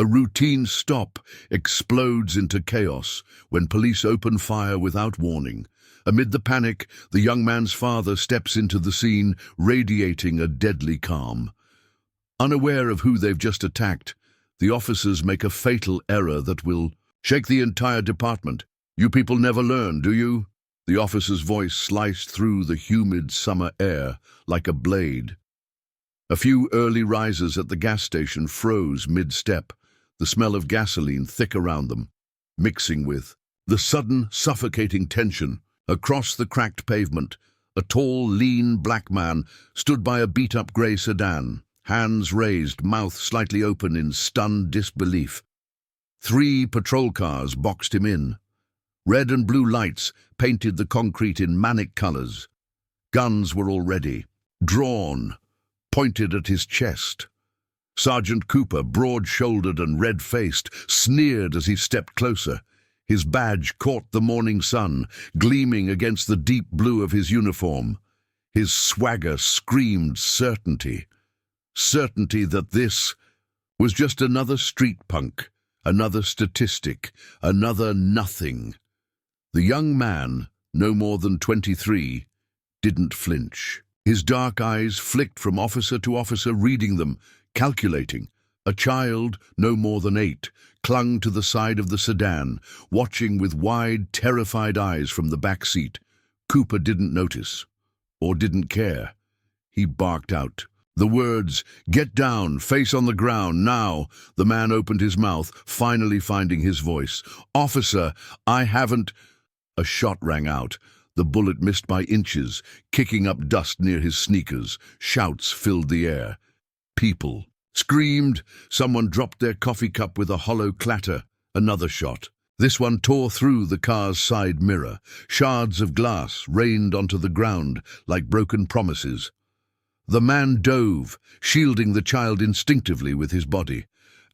A routine stop explodes into chaos when police open fire without warning. Amid the panic, the young man's father steps into the scene, radiating a deadly calm. Unaware of who they've just attacked, the officers make a fatal error that will shake the entire department. "You people never learn, do you?" The officer's voice sliced through the humid summer air like a blade. A few early risers at the gas station froze mid-step, the smell of gasoline thick around them, mixing with the sudden, suffocating tension. Across the cracked pavement, a tall, lean black man stood by a beat-up grey sedan, hands raised, mouth slightly open in stunned disbelief. 3 patrol cars boxed him in. Red and blue lights painted the concrete in manic colors. Guns were already drawn, pointed at his chest. Sergeant Cooper, broad-shouldered and red-faced, sneered as he stepped closer. His badge caught the morning sun, gleaming against the deep blue of his uniform. His swagger screamed certainty. Certainty that this was just another street punk, another statistic, another nothing. The young man, no more than 23, didn't flinch. His dark eyes flicked from officer to officer, reading them, calculating. A child, no more than 8, clung to the side of the sedan, watching with wide, terrified eyes from the back seat. Cooper didn't notice, or didn't care. He barked out the words, "Get down, face on the ground, now." The man opened his mouth, finally finding his voice. "Officer, I haven't—" A shot rang out. The bullet missed by inches, kicking up dust near his sneakers. Shouts filled the air. People screamed. Someone dropped their coffee cup with a hollow clatter. Another shot. This one tore through the car's side mirror. Shards of glass rained onto the ground like broken promises. The man dove, shielding the child instinctively with his body.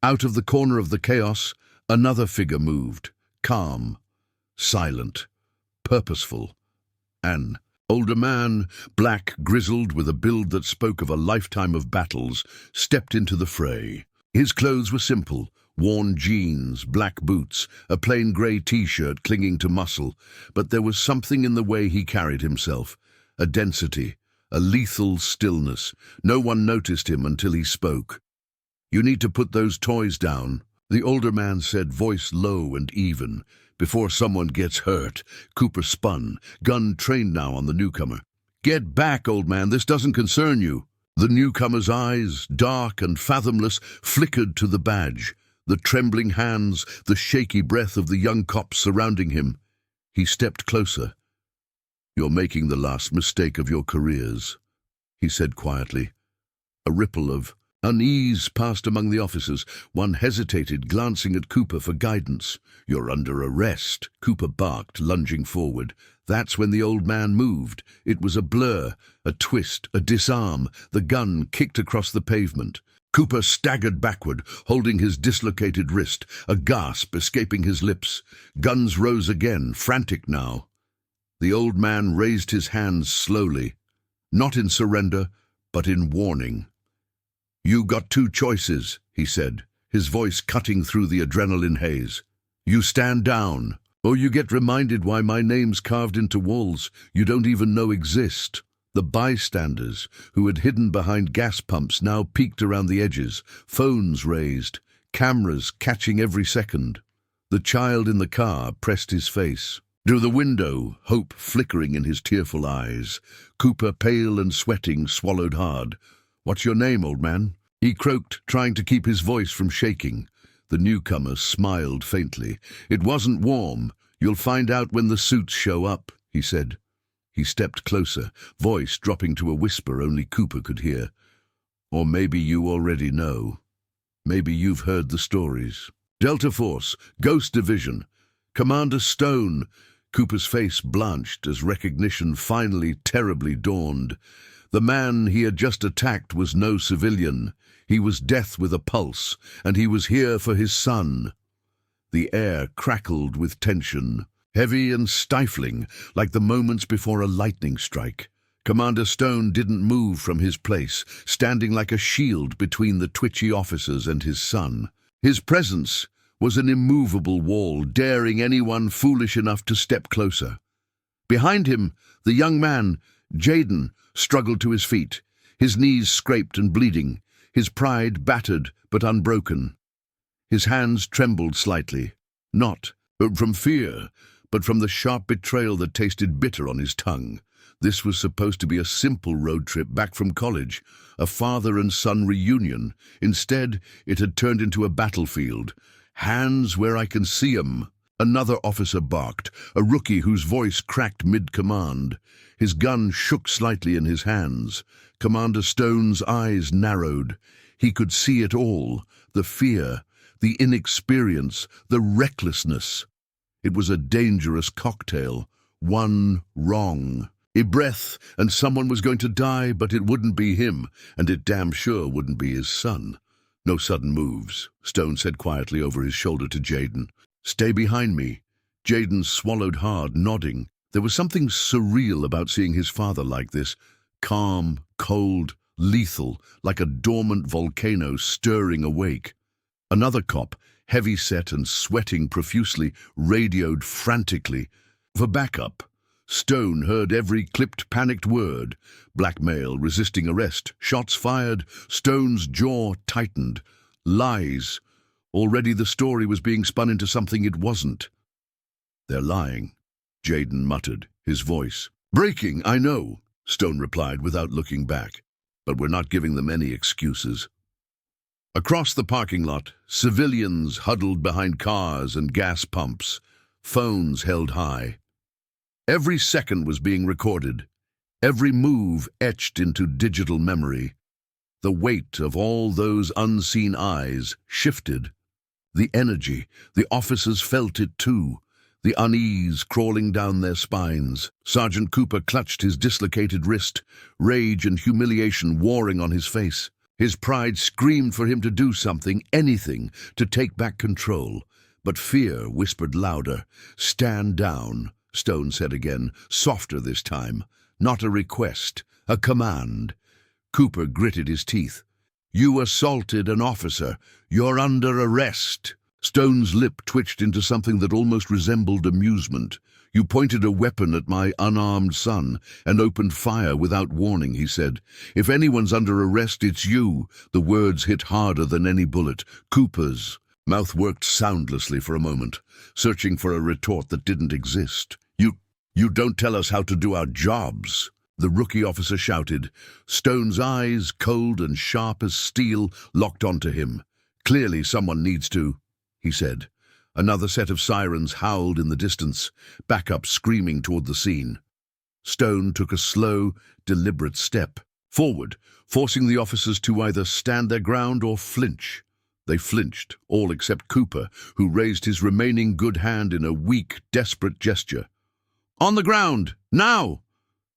Out of the corner of the chaos, another figure moved, calm, silent, purposeful. An older man, black, grizzled, with a build that spoke of a lifetime of battles, stepped into the fray. His clothes were simple, worn jeans, black boots, a plain grey t-shirt clinging to muscle, but there was something in the way he carried himself, a density, a lethal stillness. No one noticed him until he spoke. "You need to put those toys down," the older man said, voice low and even. "Before someone gets hurt." Cooper spun, gun trained now on the newcomer. "Get back, old man, this doesn't concern you." The newcomer's eyes, dark and fathomless, flickered to the badge, the trembling hands, the shaky breath of the young cops surrounding him. He stepped closer. "You're making the last mistake of your careers," he said quietly. A ripple of unease passed among the officers. One hesitated, glancing at Cooper for guidance. "You're under arrest," Cooper barked, lunging forward. That's when the old man moved. It was a blur, a twist, a disarm. The gun kicked across the pavement. Cooper staggered backward, holding his dislocated wrist, a gasp escaping his lips. Guns rose again, frantic now. The old man raised his hands slowly, not in surrender, but in warning. "You got 2 choices," he said, his voice cutting through the adrenaline haze. "You stand down, or you get reminded why my name's carved into walls you don't even know exist." The bystanders, who had hidden behind gas pumps, now peeked around the edges, phones raised, cameras catching every second. The child in the car pressed his face to the window, hope flickering in his tearful eyes. Cooper, pale and sweating, swallowed hard. "What's your name, old man?" he croaked, trying to keep his voice from shaking. The newcomer smiled faintly. "It wasn't warm. You'll find out when the suits show up," he said. He stepped closer, voice dropping to a whisper only Cooper could hear. "Or maybe you already know. Maybe you've heard the stories. Delta Force, Ghost Division, Commander Stone." Cooper's face blanched as recognition finally terribly dawned. The man he had just attacked was no civilian. He was death with a pulse, and he was here for his son. The air crackled with tension, heavy and stifling, like the moments before a lightning strike. Commander Stone didn't move from his place, standing like a shield between the twitchy officers and his son. His presence was an immovable wall, daring anyone foolish enough to step closer. Behind him, the young man, Jaden, struggled to his feet, his knees scraped and bleeding, his pride battered but unbroken. His hands trembled slightly, not from fear, but from the sharp betrayal that tasted bitter on his tongue. This was supposed to be a simple road trip back from college, a father and son reunion. Instead, it had turned into a battlefield. "Hands where I can see 'em," another officer barked, a rookie whose voice cracked mid-command. His gun shook slightly in his hands. Commander Stone's eyes narrowed. He could see it all, the fear, the inexperience, the recklessness. It was a dangerous cocktail. One wrong. A breath, and someone was going to die, but it wouldn't be him, and it damn sure wouldn't be his son. "No sudden moves," Stone said quietly over his shoulder to Jaden. "Stay behind me." Jaden swallowed hard, nodding. There was something surreal about seeing his father like this, calm, cold, lethal, like a dormant volcano stirring awake. Another cop, heavy-set and sweating profusely, radioed frantically for backup. Stone heard every clipped, panicked word. Blackmail, resisting arrest, shots fired. Stone's jaw tightened. Lies. Already the story was being spun into something it wasn't. "They're lying," Jaden muttered, his voice breaking. "I know," Stone replied without looking back. "But we're not giving them any excuses." Across the parking lot, civilians huddled behind cars and gas pumps, phones held high. Every second was being recorded, every move etched into digital memory. The weight of all those unseen eyes shifted. The energy, the officers felt it too, the unease crawling down their spines. Sergeant Cooper clutched his dislocated wrist, rage and humiliation warring on his face. His pride screamed for him to do something, anything, to take back control. But fear whispered louder. "Stand down," Stone said again, softer this time. Not a request, a command. Cooper gritted his teeth. "You assaulted an officer. You're under arrest." Stone's lip twitched into something that almost resembled amusement. "You pointed a weapon at my unarmed son and opened fire without warning," he said. "If anyone's under arrest, it's you." The words hit harder than any bullet. Cooper's mouth worked soundlessly for a moment, searching for a retort that didn't exist. You don't tell us how to do our jobs," the rookie officer shouted. Stone's eyes, cold and sharp as steel, locked onto him. "Clearly someone needs to," he said. Another set of sirens howled in the distance, backup screaming toward the scene. Stone took a slow, deliberate step forward, forcing the officers to either stand their ground or flinch. They flinched, all except Cooper, who raised his remaining good hand in a weak, desperate gesture. "On the ground, now!"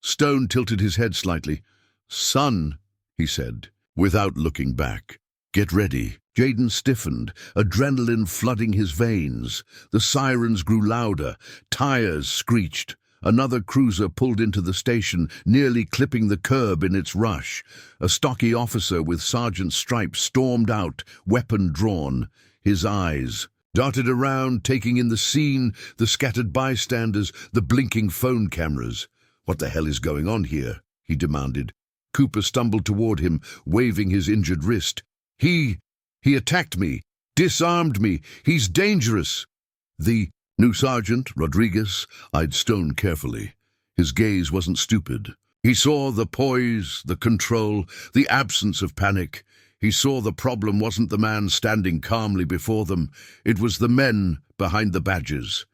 Stone tilted his head slightly. "Son," he said, without looking back. "Get ready." Jaden stiffened, adrenaline flooding his veins. The sirens grew louder. Tires screeched. Another cruiser pulled into the station, nearly clipping the curb in its rush. A stocky officer with sergeant's stripes stormed out, weapon drawn. His eyes darted around, taking in the scene, the scattered bystanders, the blinking phone cameras. "What the hell is going on here?" he demanded. Cooper stumbled toward him, waving his injured wrist. He attacked me, disarmed me. He's dangerous." The new sergeant, Rodriguez, eyed Stone carefully. His gaze wasn't stupid. He saw the poise, the control, the absence of panic. He saw the problem wasn't the man standing calmly before them. It was the men behind the badges.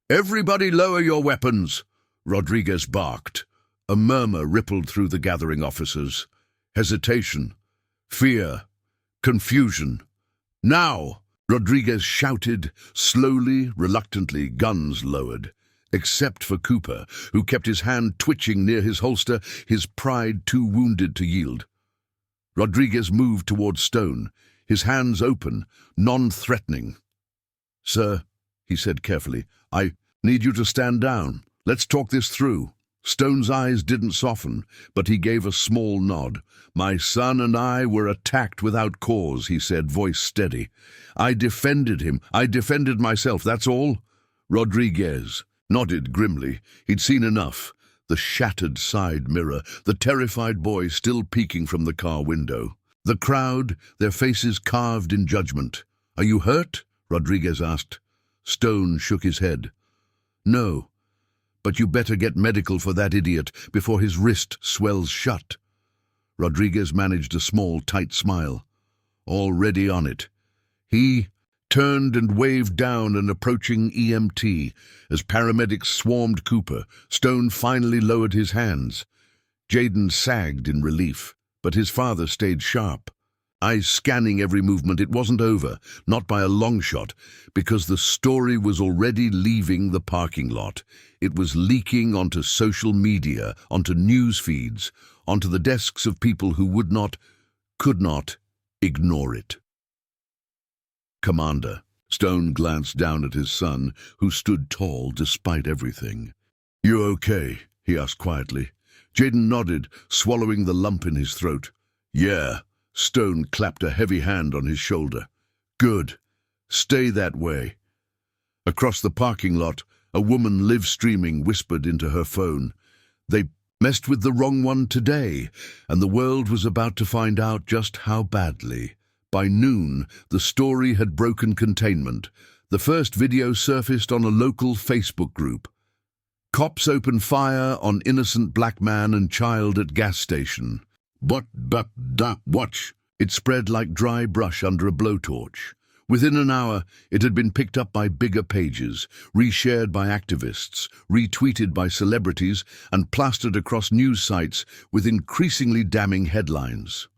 "Everybody lower your weapons," Rodriguez barked. A murmur rippled through the gathering officers. Hesitation, fear, confusion. "Now!" Rodriguez shouted, slowly, reluctantly, guns lowered. Except for Cooper, who kept his hand twitching near his holster, his pride too wounded to yield. Rodriguez moved toward Stone, his hands open, non-threatening. "Sir," he said carefully, "I need you to stand down. Let's talk this through." Stone's eyes didn't soften, but he gave a small nod. "My son and I were attacked without cause," he said, voice steady. "I defended him. I defended myself, that's all." Rodriguez nodded grimly. He'd seen enough. The shattered side mirror, the terrified boy still peeking from the car window. The crowd, their faces carved in judgment. "Are you hurt?" Rodriguez asked. Stone shook his head. "No, but you better get medical for that idiot before his wrist swells shut." Rodriguez managed a small, tight smile. "Already on it." He turned and waved down an approaching EMT. As paramedics swarmed Cooper, Stone finally lowered his hands. Jaden sagged in relief, but his father stayed sharp. Eyes scanning every movement. It wasn't over, not by a long shot, because the story was already leaving the parking lot. It was leaking onto social media, onto news feeds, onto the desks of people who could not ignore it. "Commander." Stone glanced down at his son, who stood tall despite everything. "You okay?" he asked quietly. Jaden nodded, swallowing the lump in his throat. "Yeah." Stone clapped a heavy hand on his shoulder. "Good. Stay that way." Across the parking lot, a woman live-streaming whispered into her phone. They messed with the wrong one today, and the world was about to find out just how badly. By noon, the story had broken containment. The first video surfaced on a local Facebook group. Cops open fire on innocent black man and child at gas station. Watch. It spread like dry brush under a blowtorch. Within an hour, it had been picked up by bigger pages, reshared by activists, retweeted by celebrities, and plastered across news sites with increasingly damning headlines.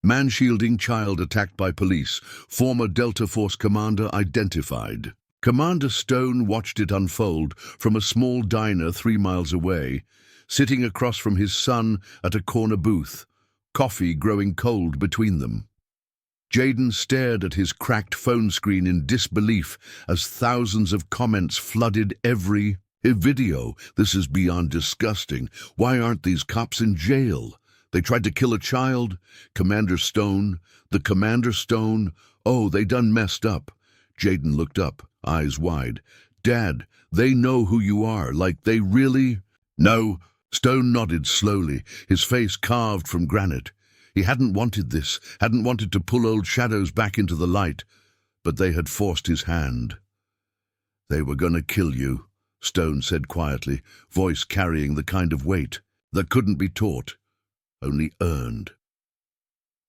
"Man shielding child attacked by police. Former Delta Force commander identified." Commander Stone watched it unfold from a small diner 3 miles away, sitting across from his son at a corner booth, coffee growing cold between them. Jaden stared at his cracked phone screen in disbelief as thousands of comments flooded every video. "This is beyond disgusting. Why aren't these cops in jail? They tried to kill a child. Commander Stone. Oh, they done messed up." Jaden looked up, eyes wide. "Dad, they know who you are. Like, they really—" "No." Stone nodded slowly, his face carved from granite. He hadn't wanted this, hadn't wanted to pull old shadows back into the light, but they had forced his hand. "They were gonna kill you," Stone said quietly, voice carrying the kind of weight that couldn't be taught, only earned.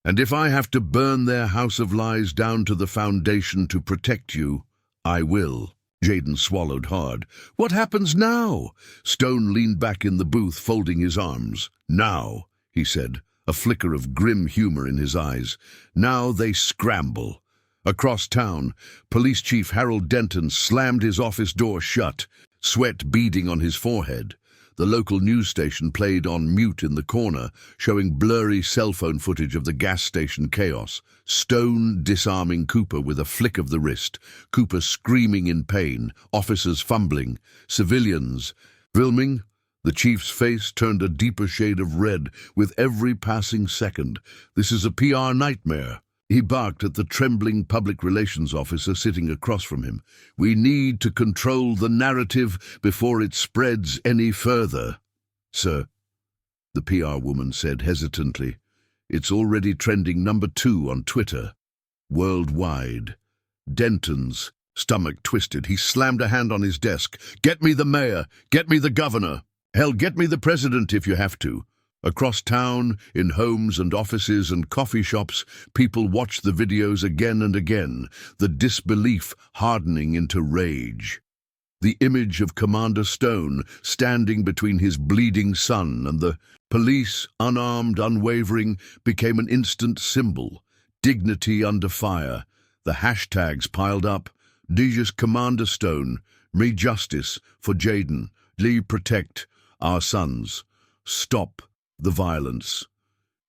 "And if I have to burn their house of lies down to the foundation to protect you, I will." Jaden swallowed hard. "What happens now?" Stone leaned back in the booth, folding his arms. "Now," he said, a flicker of grim humor in his eyes. "Now they scramble." Across town, Police Chief Harold Denton slammed his office door shut, sweat beading on his forehead. The local news station played on mute in the corner, showing blurry cell phone footage of the gas station chaos. Stone disarming Cooper with a flick of the wrist, Cooper screaming in pain, officers fumbling, civilians filming. The chief's face turned a deeper shade of red with every passing second. "This is a PR nightmare." He barked at the trembling public relations officer sitting across from him. "We need to control the narrative before it spreads any further." "Sir," the PR woman said hesitantly, "it's already trending #2 on Twitter. Worldwide." Denton's stomach twisted. He slammed a hand on his desk. "Get me the mayor. Get me the governor. Hell, get me the president if you have to." Across town, in homes and offices and coffee shops, people watched the videos again and again, the disbelief hardening into rage. The image of Commander Stone standing between his bleeding son and the police, unarmed, unwavering, became an instant symbol. Dignity under fire. The hashtags piled up. "Dejas Commander Stone. Me justice for Jaden. Lee protect our sons. Stop the violence."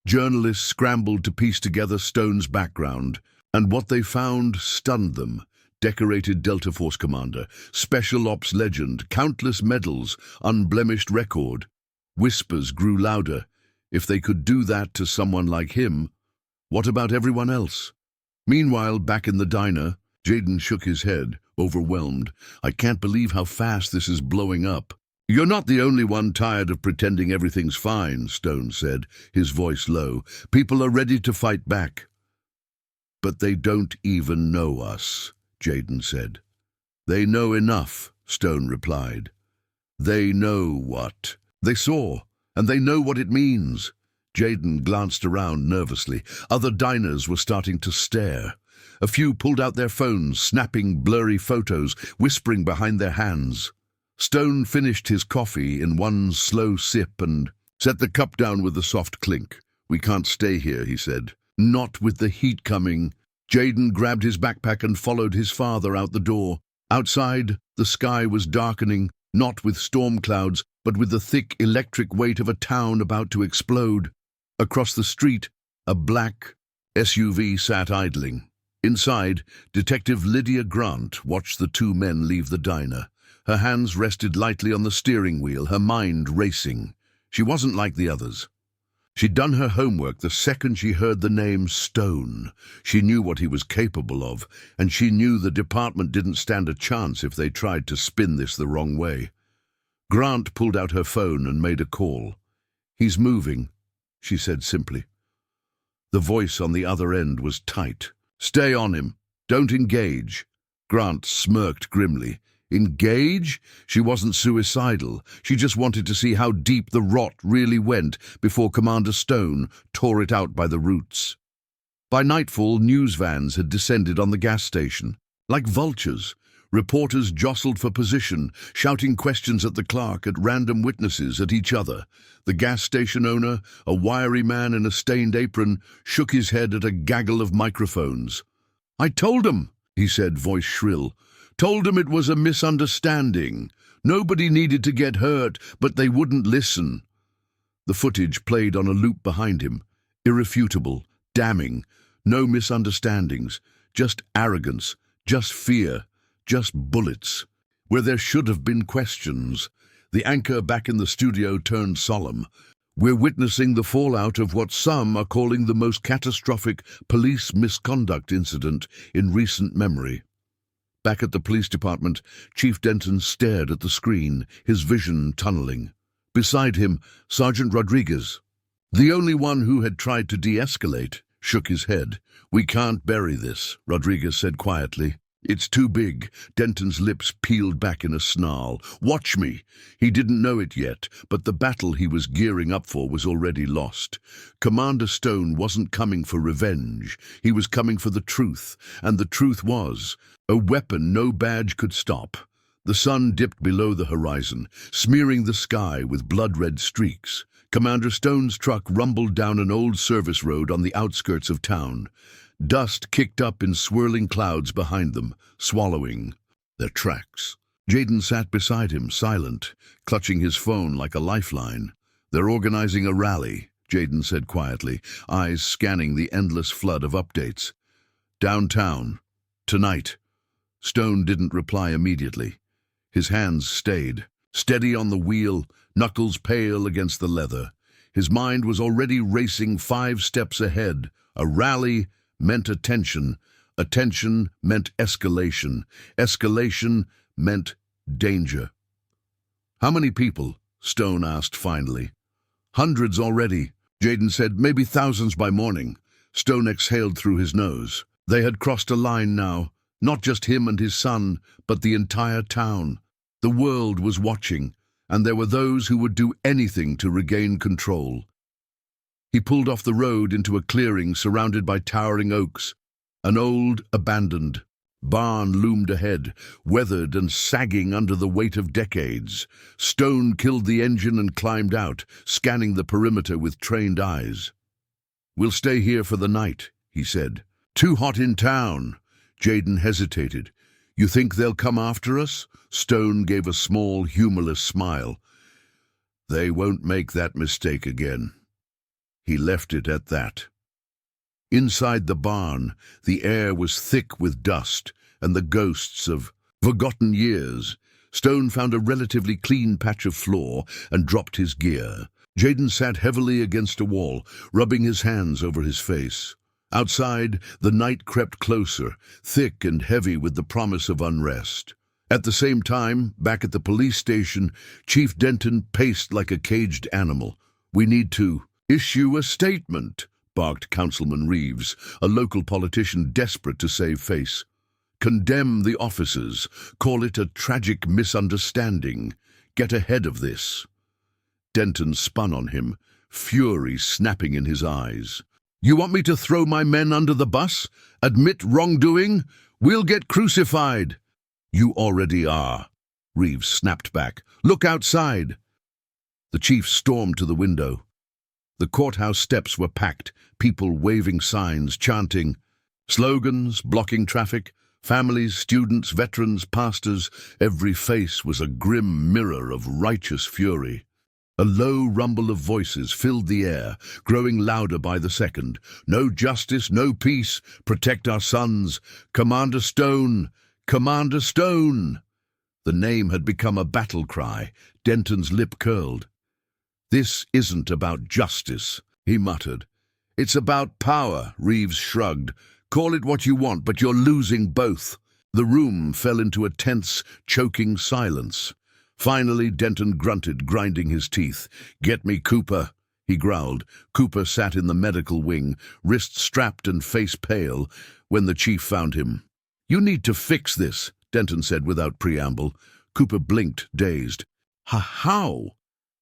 Journalists scrambled to piece together Stone's background, and what they found stunned them. Decorated Delta Force commander, special ops legend, countless medals, unblemished record. Whispers grew louder. If they could do that to someone like him, what about everyone else? Meanwhile, back in the diner, Jaden shook his head, overwhelmed. I can't believe how fast this is blowing up. You're not the only one tired of pretending everything's fine, Stone said, his voice low. People are ready to fight back. But they don't even know us, Jaden said. They know enough, Stone replied. They know what? They saw, and they know what it means. Jaden glanced around nervously. Other diners were starting to stare. A few pulled out their phones, snapping blurry photos, whispering behind their hands. Stone finished his coffee in one slow sip and set the cup down with a soft clink. We can't stay here, he said. Not with the heat coming. Jaden grabbed his backpack and followed his father out the door. Outside, the sky was darkening, not with storm clouds, but with the thick electric weight of a town about to explode. Across the street, a black SUV sat idling. Inside, Detective Lydia Grant watched the two men leave the diner. Her hands rested lightly on the steering wheel, her mind racing. She wasn't like the others. She'd done her homework the second she heard the name Stone. She knew what he was capable of, and she knew the department didn't stand a chance if they tried to spin this the wrong way. Grant pulled out her phone and made a call. He's moving, she said simply. The voice on the other end was tight. Stay on him. Don't engage. Grant smirked grimly. Engage? She wasn't suicidal. She just wanted to see how deep the rot really went before Commander Stone tore it out by the roots. By nightfall, news vans had descended on the gas station. Like vultures, reporters jostled for position, shouting questions at the clerk, at random witnesses, at each other. The gas station owner, a wiry man in a stained apron, shook his head at a gaggle of microphones. I told him, he said, voice shrill. Told him it was a misunderstanding. Nobody needed to get hurt, but they wouldn't listen. The footage played on a loop behind him. Irrefutable, damning, no misunderstandings, just arrogance, just fear, just bullets. Where there should have been questions. The anchor back in the studio turned solemn. We're witnessing the fallout of what some are calling the most catastrophic police misconduct incident in recent memory. Back at the police department, Chief Denton stared at the screen, his vision tunneling. Beside him, Sergeant Rodriguez, the only one who had tried to de-escalate, shook his head. We can't bury this, Rodriguez said quietly. It's too big. Denton's lips peeled back in a snarl. Watch me. He didn't know it yet, but the battle he was gearing up for was already lost. Commander Stone wasn't coming for revenge. He was coming for the truth, and the truth was a weapon no badge could stop. The sun dipped below the horizon, smearing the sky with blood-red streaks. Commander Stone's truck rumbled down an old service road on the outskirts of town. Dust kicked up in swirling clouds behind them, swallowing their tracks. Jaden sat beside him, silent, clutching his phone like a lifeline. They're organizing a rally, Jaden said quietly, eyes scanning the endless flood of updates. Downtown. Tonight. Stone didn't reply immediately. His hands stayed, steady on the wheel, knuckles pale against the leather. His mind was already racing 5 steps ahead. A rally meant attention. Attention meant escalation. Escalation meant danger. How many people? Stone asked finally. Hundreds already, Jaden said, maybe thousands by morning. Stone exhaled through his nose. They had crossed a line now, not just him and his son, but the entire town. The world was watching, and there were those who would do anything to regain control. He pulled off the road into a clearing surrounded by towering oaks. An old, abandoned barn loomed ahead, weathered and sagging under the weight of decades. Stone killed the engine and climbed out, scanning the perimeter with trained eyes. We'll stay here for the night, he said. Too hot in town. Jaden hesitated. You think they'll come after us? Stone gave a small, humorless smile. They won't make that mistake again. He left it at that. Inside the barn, the air was thick with dust and the ghosts of forgotten years. Stone found a relatively clean patch of floor and dropped his gear. Jaden sat heavily against a wall, rubbing his hands over his face. Outside, the night crept closer, thick and heavy with the promise of unrest. At the same time, back at the police station, Chief Denton paced like a caged animal. "We need to issue a statement," barked Councilman Reeves, a local politician desperate to save face. "Condemn the officers, call it a tragic misunderstanding. Get ahead of this." Denton spun on him, fury snapping in his eyes. "You want me to throw my men under the bus? Admit wrongdoing? We'll get crucified." "You already are," Reeves snapped back. "Look outside." The chief stormed to the window. The courthouse steps were packed, people waving signs, chanting. Slogans, blocking traffic, families, students, veterans, pastors, every face was a grim mirror of righteous fury. A low rumble of voices filled the air, growing louder by the second. "No justice, no peace, protect our sons. Commander Stone! Commander Stone!" The name had become a battle cry. Denton's lip curled. "This isn't about justice," he muttered. "It's about power," Reeves shrugged. "Call it what you want, but you're losing both." The room fell into a tense, choking silence. Finally, Denton grunted, grinding his teeth. "Get me Cooper," he growled. Cooper sat in the medical wing, wrists strapped and face pale, when the chief found him. "You need to fix this," Denton said without preamble. Cooper blinked, dazed. How?"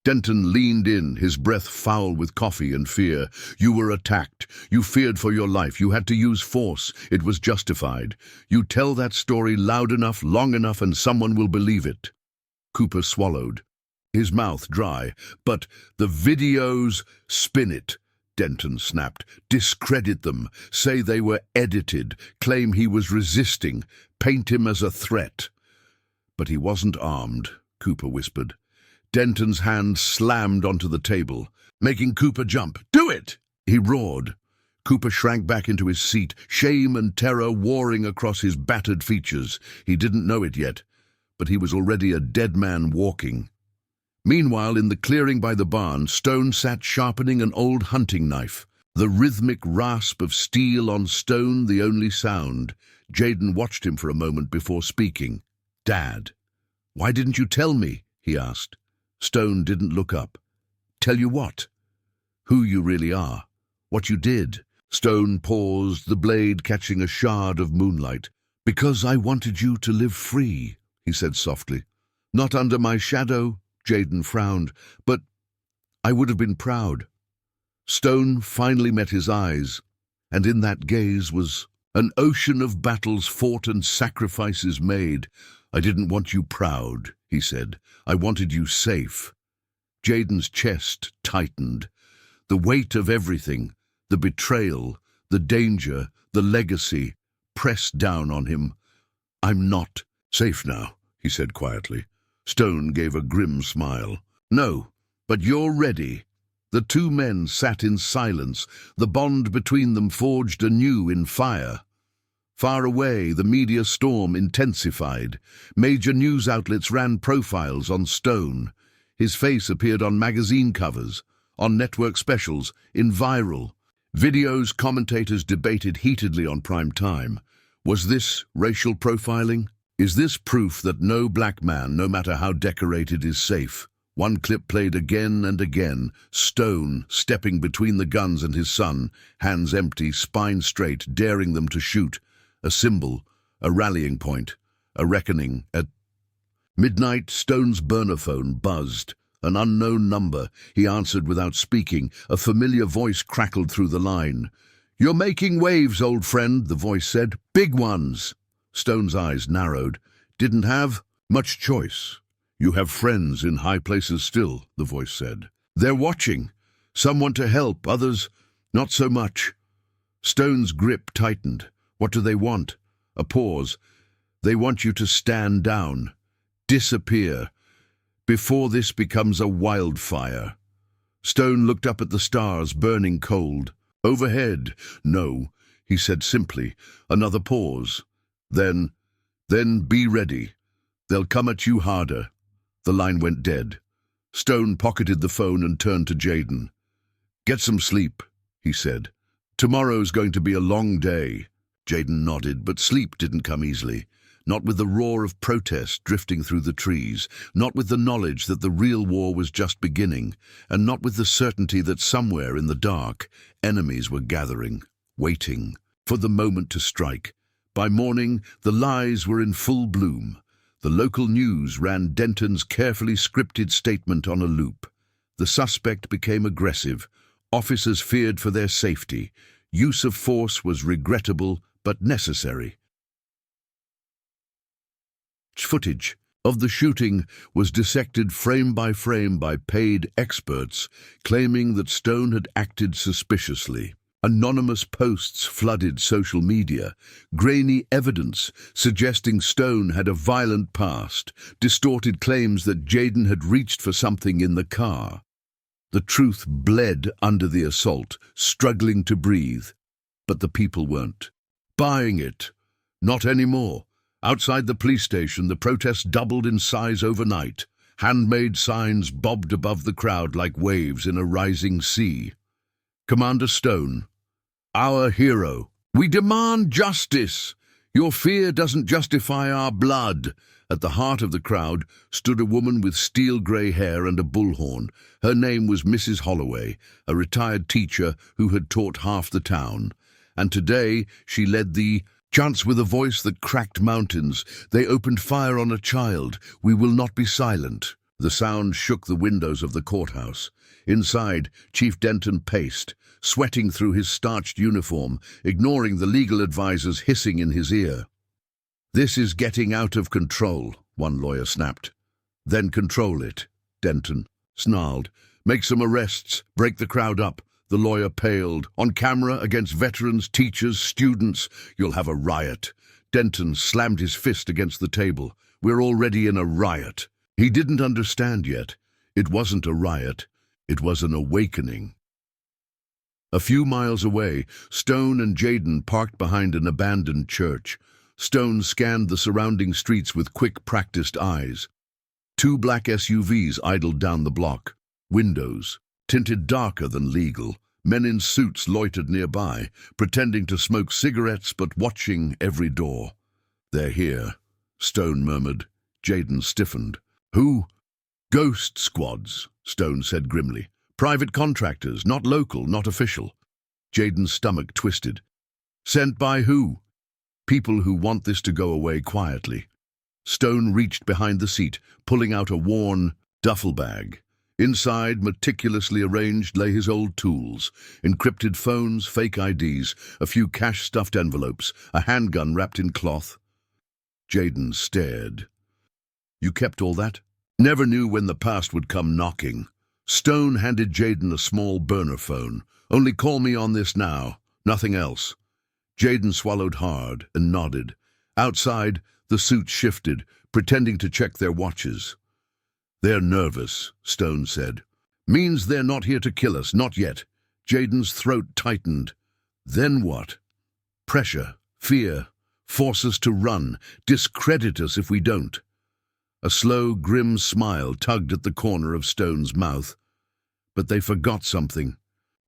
Denton leaned in, his breath foul with coffee and fear. "You were attacked. You feared for your life. You had to use force. It was justified. You tell that story loud enough, long enough, and someone will believe it." Cooper swallowed, his mouth dry. "But the videos—" "Spin it," Denton snapped. "Discredit them. Say they were edited. Claim he was resisting. Paint him as a threat." "But he wasn't armed," Cooper whispered. Denton's hand slammed onto the table, making Cooper jump. "Do it!" he roared. Cooper shrank back into his seat, shame and terror warring across his battered features. He didn't know it yet, but he was already a dead man walking. Meanwhile, in the clearing by the barn, Stone sat sharpening an old hunting knife. The rhythmic rasp of steel on stone the only sound. Jaden watched him for a moment before speaking. "Dad, why didn't you tell me?" he asked. Stone didn't look up. "Tell you what?" "Who you really are. What you did." Stone paused, the blade catching a shard of moonlight. "Because I wanted you to live free," he said softly. "Not under my shadow," Jaden frowned, "but I would have been proud." Stone finally met his eyes, and in that gaze was an ocean of battles fought and sacrifices made. "I didn't want you proud," he said. "I wanted you safe." Jaden's chest tightened. The weight of everything, the betrayal, the danger, the legacy, pressed down on him. "I'm not safe now," he said quietly. Stone gave a grim smile. "No, but you're ready." The two men sat in silence, the bond between them forged anew in fire. Far away, the media storm intensified. Major news outlets ran profiles on Stone. His face appeared on magazine covers, on network specials, in viral videos. Commentators debated heatedly on prime time. Was this racial profiling? Is this proof that no black man, no matter how decorated, is safe? One clip played again and again, Stone stepping between the guns and his son, hands empty, spine straight, daring them to shoot. A symbol, a rallying point, a reckoning. At midnight, Stone's burner phone buzzed. An unknown number. He answered without speaking. A familiar voice crackled through the line. "You're making waves, old friend," the voice said. "Big ones." Stone's eyes narrowed. "Didn't have much choice." "You have friends in high places still," the voice said. "They're watching. Some want to help, others not so much." Stone's grip tightened. "What do they want?" A pause. "They want you to stand down. Disappear. Before this becomes a wildfire." Stone looked up at the stars, burning cold. Overhead. "No," he said simply. Another pause. Then be ready." They'll come at you harder. The line went dead. Stone pocketed the phone and turned to Jayden. "Get some sleep," he said. "Tomorrow's going to be a long day." Jayden nodded, but sleep didn't come easily. Not with the roar of protest drifting through the trees, not with the knowledge that the real war was just beginning, and not with the certainty that somewhere in the dark, enemies were gathering, waiting for the moment to strike. By morning, the lies were in full bloom. The local news ran Denton's carefully scripted statement on a loop. The suspect became aggressive. Officers feared for their safety. Use of force was regrettable but necessary. Footage of the shooting was dissected frame by paid experts, claiming that Stone had acted suspiciously. Anonymous posts flooded social media, grainy evidence suggesting Stone had a violent past, distorted claims that Jayden had reached for something in the car. The truth bled under the assault, struggling to breathe. But the people weren't buying it. Not anymore. Outside the police station, the protest doubled in size overnight. Handmade signs bobbed above the crowd like waves in a rising sea. "Commander Stone, our hero. We demand justice. Your fear doesn't justify our blood." At the heart of the crowd stood a woman with steel-grey hair and a bullhorn. Her name was Mrs. Holloway, a retired teacher who had taught half the town. And today she led the chants with a voice that cracked mountains. "They opened fire on a child. We will not be silent." The sound shook the windows of the courthouse. Inside, Chief Denton paced, sweating through his starched uniform, ignoring the legal advisors hissing in his ear. "This is getting out of control," one lawyer snapped. "Then control it," Denton snarled. "Make some arrests, break the crowd up." The lawyer paled. "On camera, against veterans, teachers, students, you'll have a riot." Denton slammed his fist against the table. "We're already in a riot." He didn't understand yet. It wasn't a riot. It was an awakening. A few miles away, Stone and Jayden parked behind an abandoned church. Stone scanned the surrounding streets with quick, practiced eyes. Two black SUVs idled down the block. Windows, tinted darker than legal. Men in suits loitered nearby, pretending to smoke cigarettes but watching every door. "They're here," Stone murmured. Jayden stiffened. "Who?" "Ghost squads," Stone said grimly. "Private contractors, not local, not official." Jayden's stomach twisted. "Sent by who?" "People who want this to go away quietly." Stone reached behind the seat, pulling out a worn duffel bag. Inside, meticulously arranged, lay his old tools, encrypted phones, fake IDs, a few cash-stuffed envelopes, a handgun wrapped in cloth. Jayden stared. "You kept all that?" "Never knew when the past would come knocking." Stone handed Jayden a small burner phone. "Only call me on this now, nothing else." Jayden swallowed hard and nodded. Outside, the suits shifted, pretending to check their watches. "They're nervous," Stone said. "Means they're not here to kill us, not yet." Jayden's throat tightened. "Then what?" "Pressure, fear, force us to run, discredit us if we don't." A slow, grim smile tugged at the corner of Stone's mouth. "But they forgot something."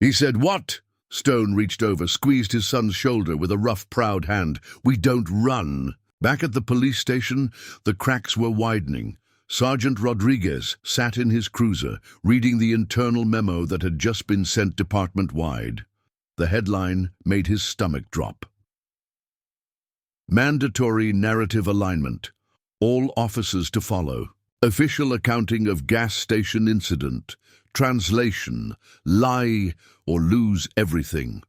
He said, "What?" Stone reached over, squeezed his son's shoulder with a rough, proud hand. "We don't run." Back at the police station, the cracks were widening. Sergeant Rodriguez sat in his cruiser, reading the internal memo that had just been sent department-wide. The headline made his stomach drop. Mandatory narrative alignment. All officers to follow. Official accounting of gas station incident. Translation: lie or lose everything.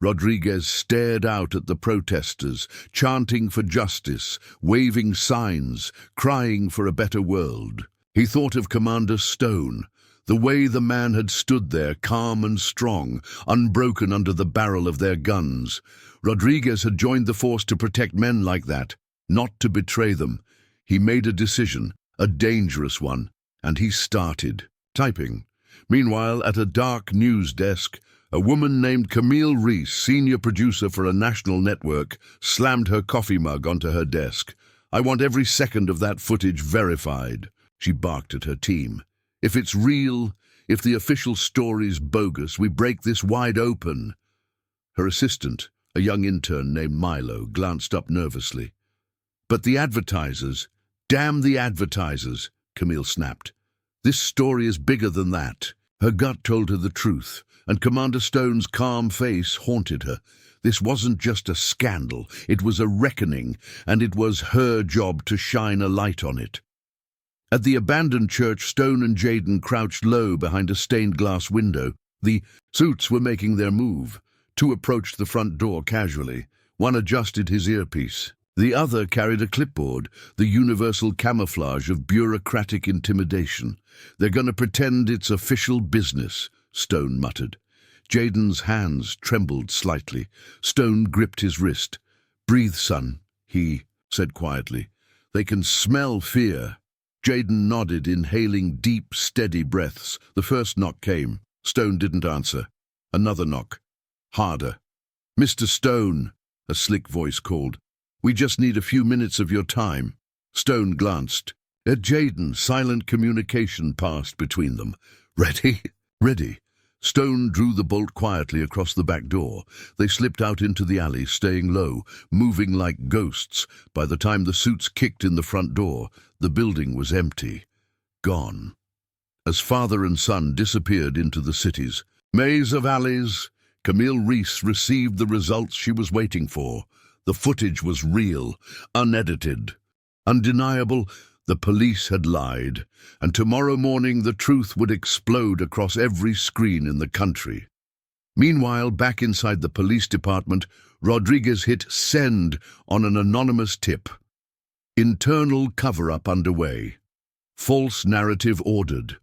Rodriguez stared out at the protesters, chanting for justice, waving signs, crying for a better world. He thought of Commander Stone, the way the man had stood there, calm and strong, unbroken under the barrel of their guns. Rodriguez had joined the force to protect men like that, not to betray them. He made a decision, a dangerous one, and he started typing. Meanwhile, at a dark news desk, a woman named Camille Reese, senior producer for a national network, slammed her coffee mug onto her desk. I want every second of that footage verified. She barked at her team. If it's real, if the official story's bogus, we break this wide open. Her assistant, a young intern named Milo, glanced up nervously. But the advertisers, damn the advertisers, Camille snapped. This story is bigger than that. Her gut told her the truth, and Commander Stone's calm face haunted her. This wasn't just a scandal, it was a reckoning, and it was her job to shine a light on it. At the abandoned church, Stone and Jayden crouched low behind a stained glass window. The suits were making their move. Two approached the front door casually. One adjusted his earpiece. The other carried a clipboard, the universal camouflage of bureaucratic intimidation. They're going to pretend it's official business, Stone muttered. Jayden's hands trembled slightly. Stone gripped his wrist. Breathe, son, he said quietly. They can smell fear. Jayden nodded, inhaling deep, steady breaths. The first knock came. Stone didn't answer. Another knock. Harder. Mr. Stone, a slick voice called. We just need a few minutes of your time. Stone glanced. At Jayden, silent communication passed between them. Ready? Ready. Stone drew the bolt quietly across the back door. They slipped out into the alley, staying low, moving like ghosts. By the time the suits kicked in the front door, the building was empty. Gone. As father and son disappeared into the city's maze of alleys, Camille Reese received the results she was waiting for. The footage was real, unedited, undeniable. The police had lied, and tomorrow morning the truth would explode across every screen in the country. Meanwhile, back inside the police department, Rodriguez hit send on an anonymous tip. Internal cover-up underway. False narrative ordered.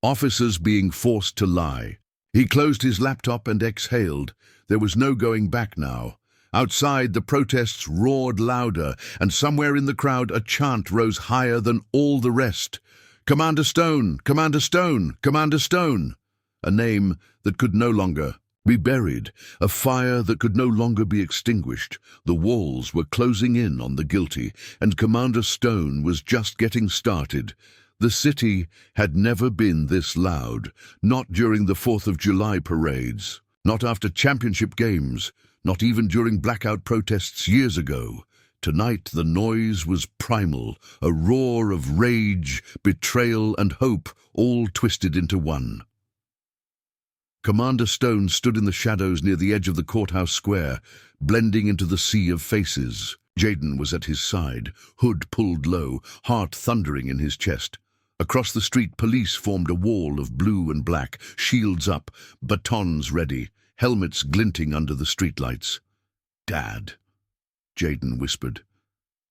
Officers being forced to lie. He closed his laptop and exhaled. There was no going back now. Outside, the protests roared louder, and somewhere in the crowd a chant rose higher than all the rest. Commander Stone! Commander Stone! Commander Stone! A name that could no longer be buried, a fire that could no longer be extinguished. The walls were closing in on the guilty, and Commander Stone was just getting started. The city had never been this loud, not during the 4th of July parades, not after championship games, not even during blackout protests years ago. Tonight the noise was primal, a roar of rage, betrayal, and hope, all twisted into one. Commander Stone stood in the shadows near the edge of the courthouse square, blending into the sea of faces. Jayden was at his side, hood pulled low, heart thundering in his chest. Across the street, police formed a wall of blue and black, shields up, batons ready, helmets glinting under the streetlights. Dad, Jayden whispered.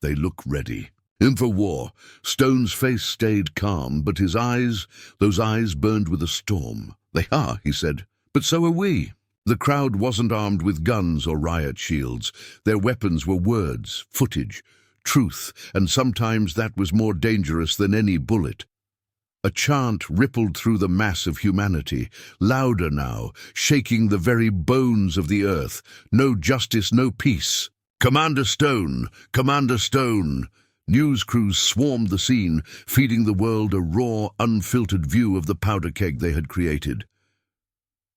They look ready. In for war. Stone's face stayed calm, but his eyes, those eyes burned with a storm. They are, he said, but so are we. The crowd wasn't armed with guns or riot shields. Their weapons were words, footage, truth, and sometimes that was more dangerous than any bullet. A chant rippled through the mass of humanity, louder now, shaking the very bones of the earth. No justice, no peace. Commander Stone! Commander Stone! News crews swarmed the scene, feeding the world a raw, unfiltered view of the powder keg they had created.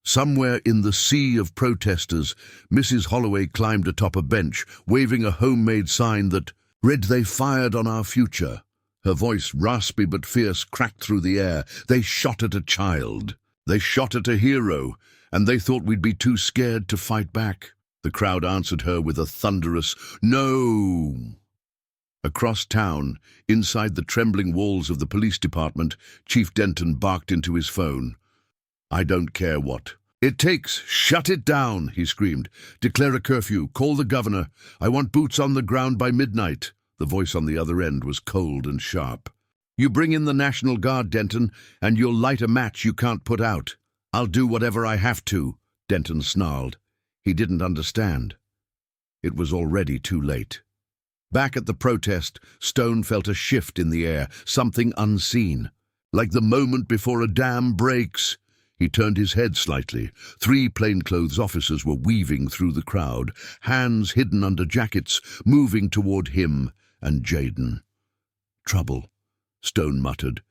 Somewhere in the sea of protesters, Mrs. Holloway climbed atop a bench, waving a homemade sign that read, "They fired on our future." Her voice, raspy but fierce, cracked through the air. They shot at a child. They shot at a hero, and they thought we'd be too scared to fight back. The crowd answered her with a thunderous, "No!" Across town, inside the trembling walls of the police department, Chief Denton barked into his phone. "I don't care what it takes. Shut it down," he screamed. "Declare a curfew. Call the governor. I want boots on the ground by midnight." The voice on the other end was cold and sharp. "You bring in the National Guard, Denton, and you'll light a match you can't put out." "I'll do whatever I have to," Denton snarled. He didn't understand. It was already too late. Back at the protest, Stone felt a shift in the air, something unseen. Like the moment before a dam breaks. He turned his head slightly. 3 plainclothes officers were weaving through the crowd, hands hidden under jackets, moving toward him and Jaden. "Trouble," Stone muttered.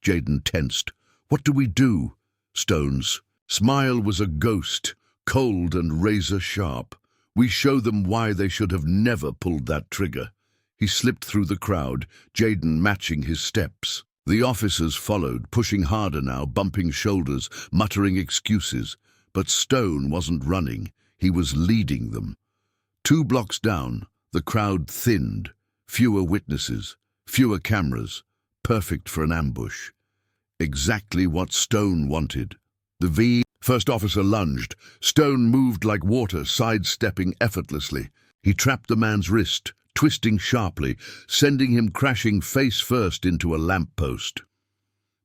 Jaden tensed. "What do we do?" Stone's smile was a ghost, cold and razor-sharp. "We show them why they should have never pulled that trigger." He slipped through the crowd, Jaden matching his steps. The officers followed, pushing harder now, bumping shoulders, muttering excuses. But Stone wasn't running, he was leading them. 2 blocks down, the crowd thinned. Fewer witnesses, fewer cameras, perfect for an ambush. Exactly what Stone wanted. The first officer lunged. Stone moved like water, sidestepping effortlessly. He trapped the man's wrist, twisting sharply, sending him crashing face first into a lamppost.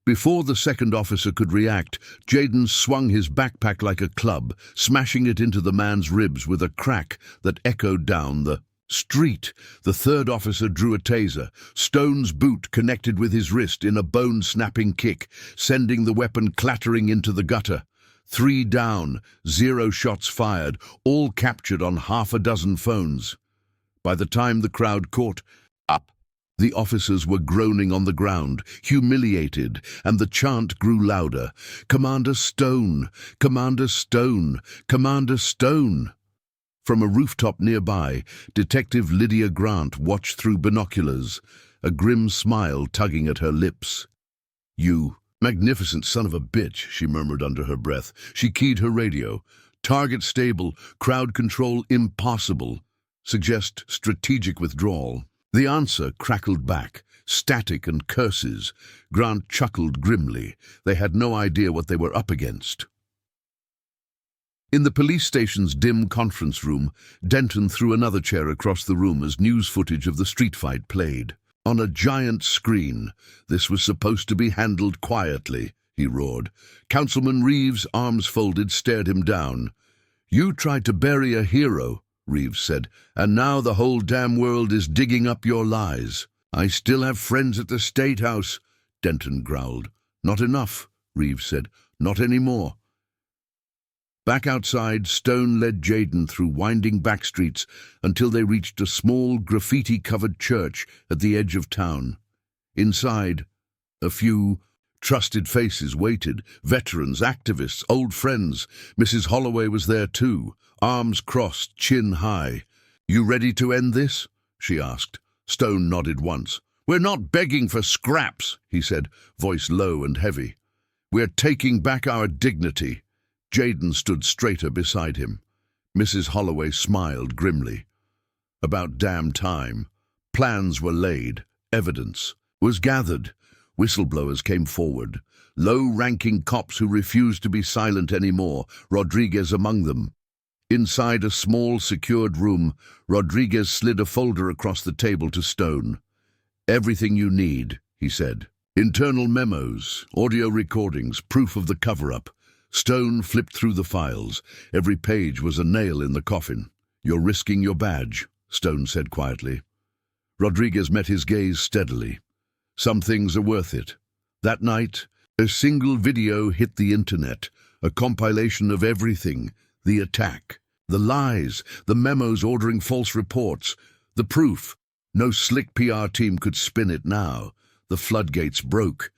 Before the second officer could react, Jaden swung his backpack like a club, smashing it into the man's ribs with a crack that echoed down the street. The third officer drew a taser. Stone's boot connected with his wrist in a bone-snapping kick, sending the weapon clattering into the gutter. 3 down, 0 shots fired, all captured on half a dozen phones. By the time the crowd caught up, the officers were groaning on the ground, humiliated, and the chant grew louder. "Commander Stone! Commander Stone! Commander Stone!" From a rooftop nearby, Detective Lydia Grant watched through binoculars, a grim smile tugging at her lips. "You magnificent son of a bitch," she murmured under her breath. She keyed her radio. "Target stable, crowd control impossible. Suggest strategic withdrawal." The answer crackled back, static and curses. Grant chuckled grimly. They had no idea what they were up against. In the police station's dim conference room, Denton threw another chair across the room as news footage of the street fight played. On a giant screen, "This was supposed to be handled quietly," he roared. Councilman Reeves, arms folded, stared him down. "You tried to bury a hero," Reeves said, "and now the whole damn world is digging up your lies." "I still have friends at the State House," Denton growled. "Not enough," Reeves said. "Not anymore." Back outside, Stone led Jaden through winding back streets until they reached a small, graffiti-covered church at the edge of town. Inside, a few trusted faces waited, veterans, activists, old friends. Mrs. Holloway was there too, arms crossed, chin high. "You ready to end this?" she asked. Stone nodded once. "We're not begging for scraps," he said, voice low and heavy. "We're taking back our dignity." Jaden stood straighter beside him. Mrs. Holloway smiled grimly. About damn time. Plans were laid. Evidence was gathered. Whistleblowers came forward. Low-ranking cops who refused to be silent anymore, Rodriguez among them. Inside a small, secured room, Rodriguez slid a folder across the table to Stone. "Everything you need," he said. "Internal memos, audio recordings, proof of the cover-up." Stone flipped through the files. Every page was a nail in the coffin. "You're risking your badge," Stone said quietly. Rodriguez met his gaze steadily. "Some things are worth it." That night, a single video hit the internet, a compilation of everything: the attack, the lies, the memos ordering false reports, the proof. No slick PR team could spin it now. The floodgates broke.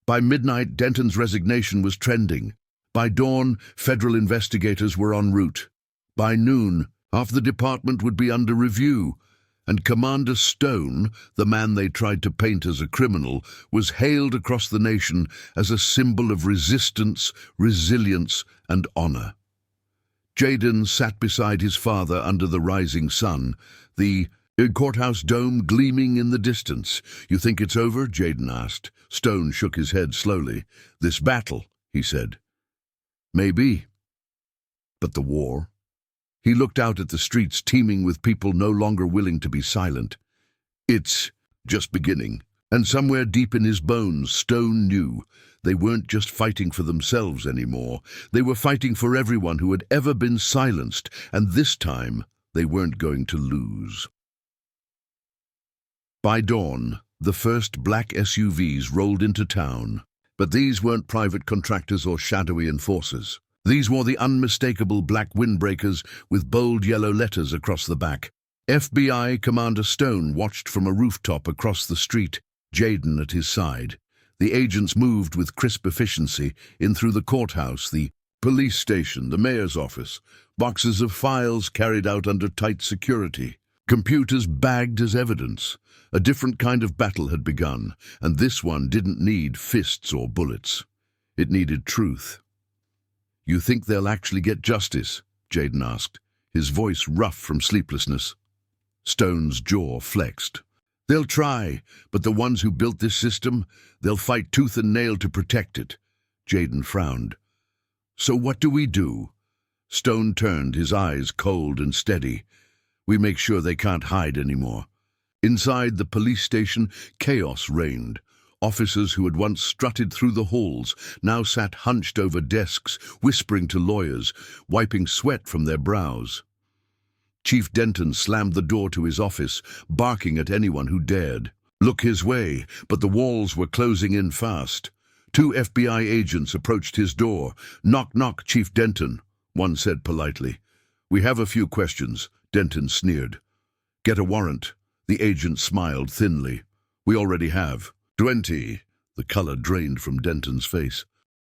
By midnight, Denton's resignation was trending. By dawn, federal investigators were en route. By noon, half the department would be under review, and Commander Stone, the man they tried to paint as a criminal, was hailed across the nation as a symbol of resistance, resilience, and honor. Jaden sat beside his father under the rising sun, the courthouse dome gleaming in the distance. "You think it's over?" Jaden asked. Stone shook his head slowly. "This battle," he said. "Maybe. But the war?" He looked out at the streets teeming with people no longer willing to be silent. "It's just beginning." And somewhere deep in his bones, Stone knew they weren't just fighting for themselves anymore. They were fighting for everyone who had ever been silenced, and this time they weren't going to lose. By dawn, the first black SUVs rolled into town, but these weren't private contractors or shadowy enforcers. These were the unmistakable black windbreakers with bold yellow letters across the back. FBI Commander Stone watched from a rooftop across the street, Jaden at his side. The agents moved with crisp efficiency in through the courthouse, the police station, the mayor's office, boxes of files carried out under tight security, computers bagged as evidence. A different kind of battle had begun, and this one didn't need fists or bullets. It needed truth. "You think they'll actually get justice?" Jaden asked, his voice rough from sleeplessness. Stone's jaw flexed. "They'll try, but the ones who built this system, they'll fight tooth and nail to protect it." Jaden frowned. "So what do we do?" Stone turned, his eyes cold and steady. "We make sure they can't hide anymore." Inside the police station, chaos reigned. Officers who had once strutted through the halls now sat hunched over desks, whispering to lawyers, wiping sweat from their brows. Chief Denton slammed the door to his office, barking at anyone who dared look his way, but the walls were closing in fast. 2 FBI agents approached his door. "Knock, knock, Chief Denton," one said politely. "We have a few questions," Denton sneered. "Get a warrant." The agent smiled thinly. "We already have." 20. The color drained from Denton's face.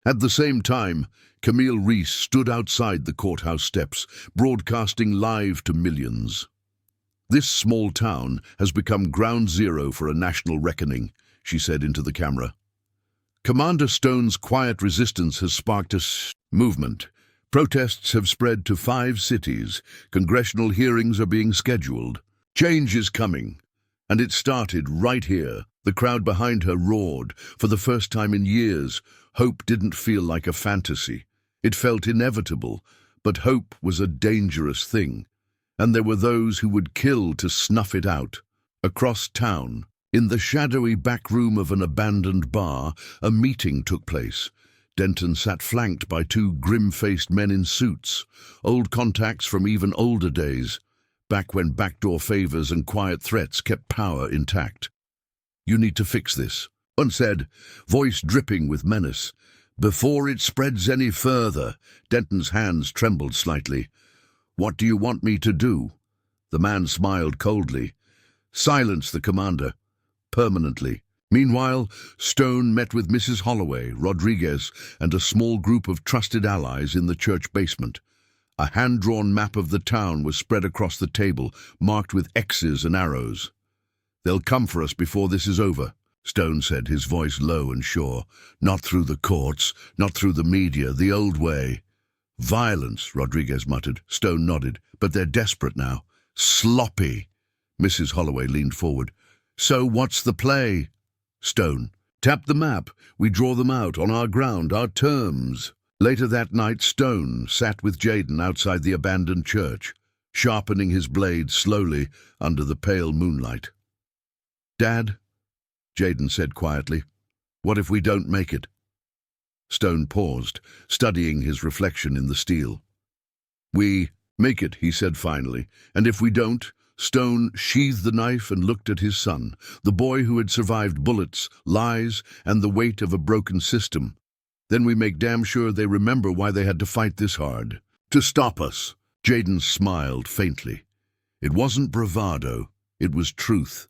At the same time, Camille Reese stood outside the courthouse steps, broadcasting live to millions. "This small town has become ground zero for a national reckoning," she said into the camera. "Commander Stone's quiet resistance has sparked a movement. Protests have spread to 5 cities. Congressional hearings are being scheduled. Change is coming. And it started right here." The crowd behind her roared. For the first time in years, hope didn't feel like a fantasy. It felt inevitable, but hope was a dangerous thing. And there were those who would kill to snuff it out. Across town, in the shadowy back room of an abandoned bar, a meeting took place. Denton sat flanked by 2 grim-faced men in suits, old contacts from even older days, back when backdoor favors and quiet threats kept power intact. "You need to fix this," one said, voice dripping with menace. "Before it spreads any further." Denton's hands trembled slightly. "What do you want me to do?" The man smiled coldly. "Silence the commander. Permanently." Meanwhile, Stone met with Mrs. Holloway, Rodriguez, and a small group of trusted allies in the church basement. A hand-drawn map of the town was spread across the table, marked with X's and arrows. "They'll come for us before this is over," Stone said, his voice low and sure. "Not through the courts, not through the media, the old way." "Violence," Rodriguez muttered. Stone nodded. "But they're desperate now. Sloppy." Mrs. Holloway leaned forward. "So what's the play?" Stone: "Tap the map. We draw them out on our ground, our terms." Later that night, Stone sat with Jaden outside the abandoned church, sharpening his blade slowly under the pale moonlight. "Dad," Jaden said quietly, "what if we don't make it?" Stone paused, studying his reflection in the steel. "We make it," he said finally, "and if we don't..." Stone sheathed the knife and looked at his son, the boy who had survived bullets, lies, and the weight of a broken system. "Then we make damn sure they remember why they had to fight this hard. To stop us." Jaden smiled faintly. It wasn't bravado, it was truth.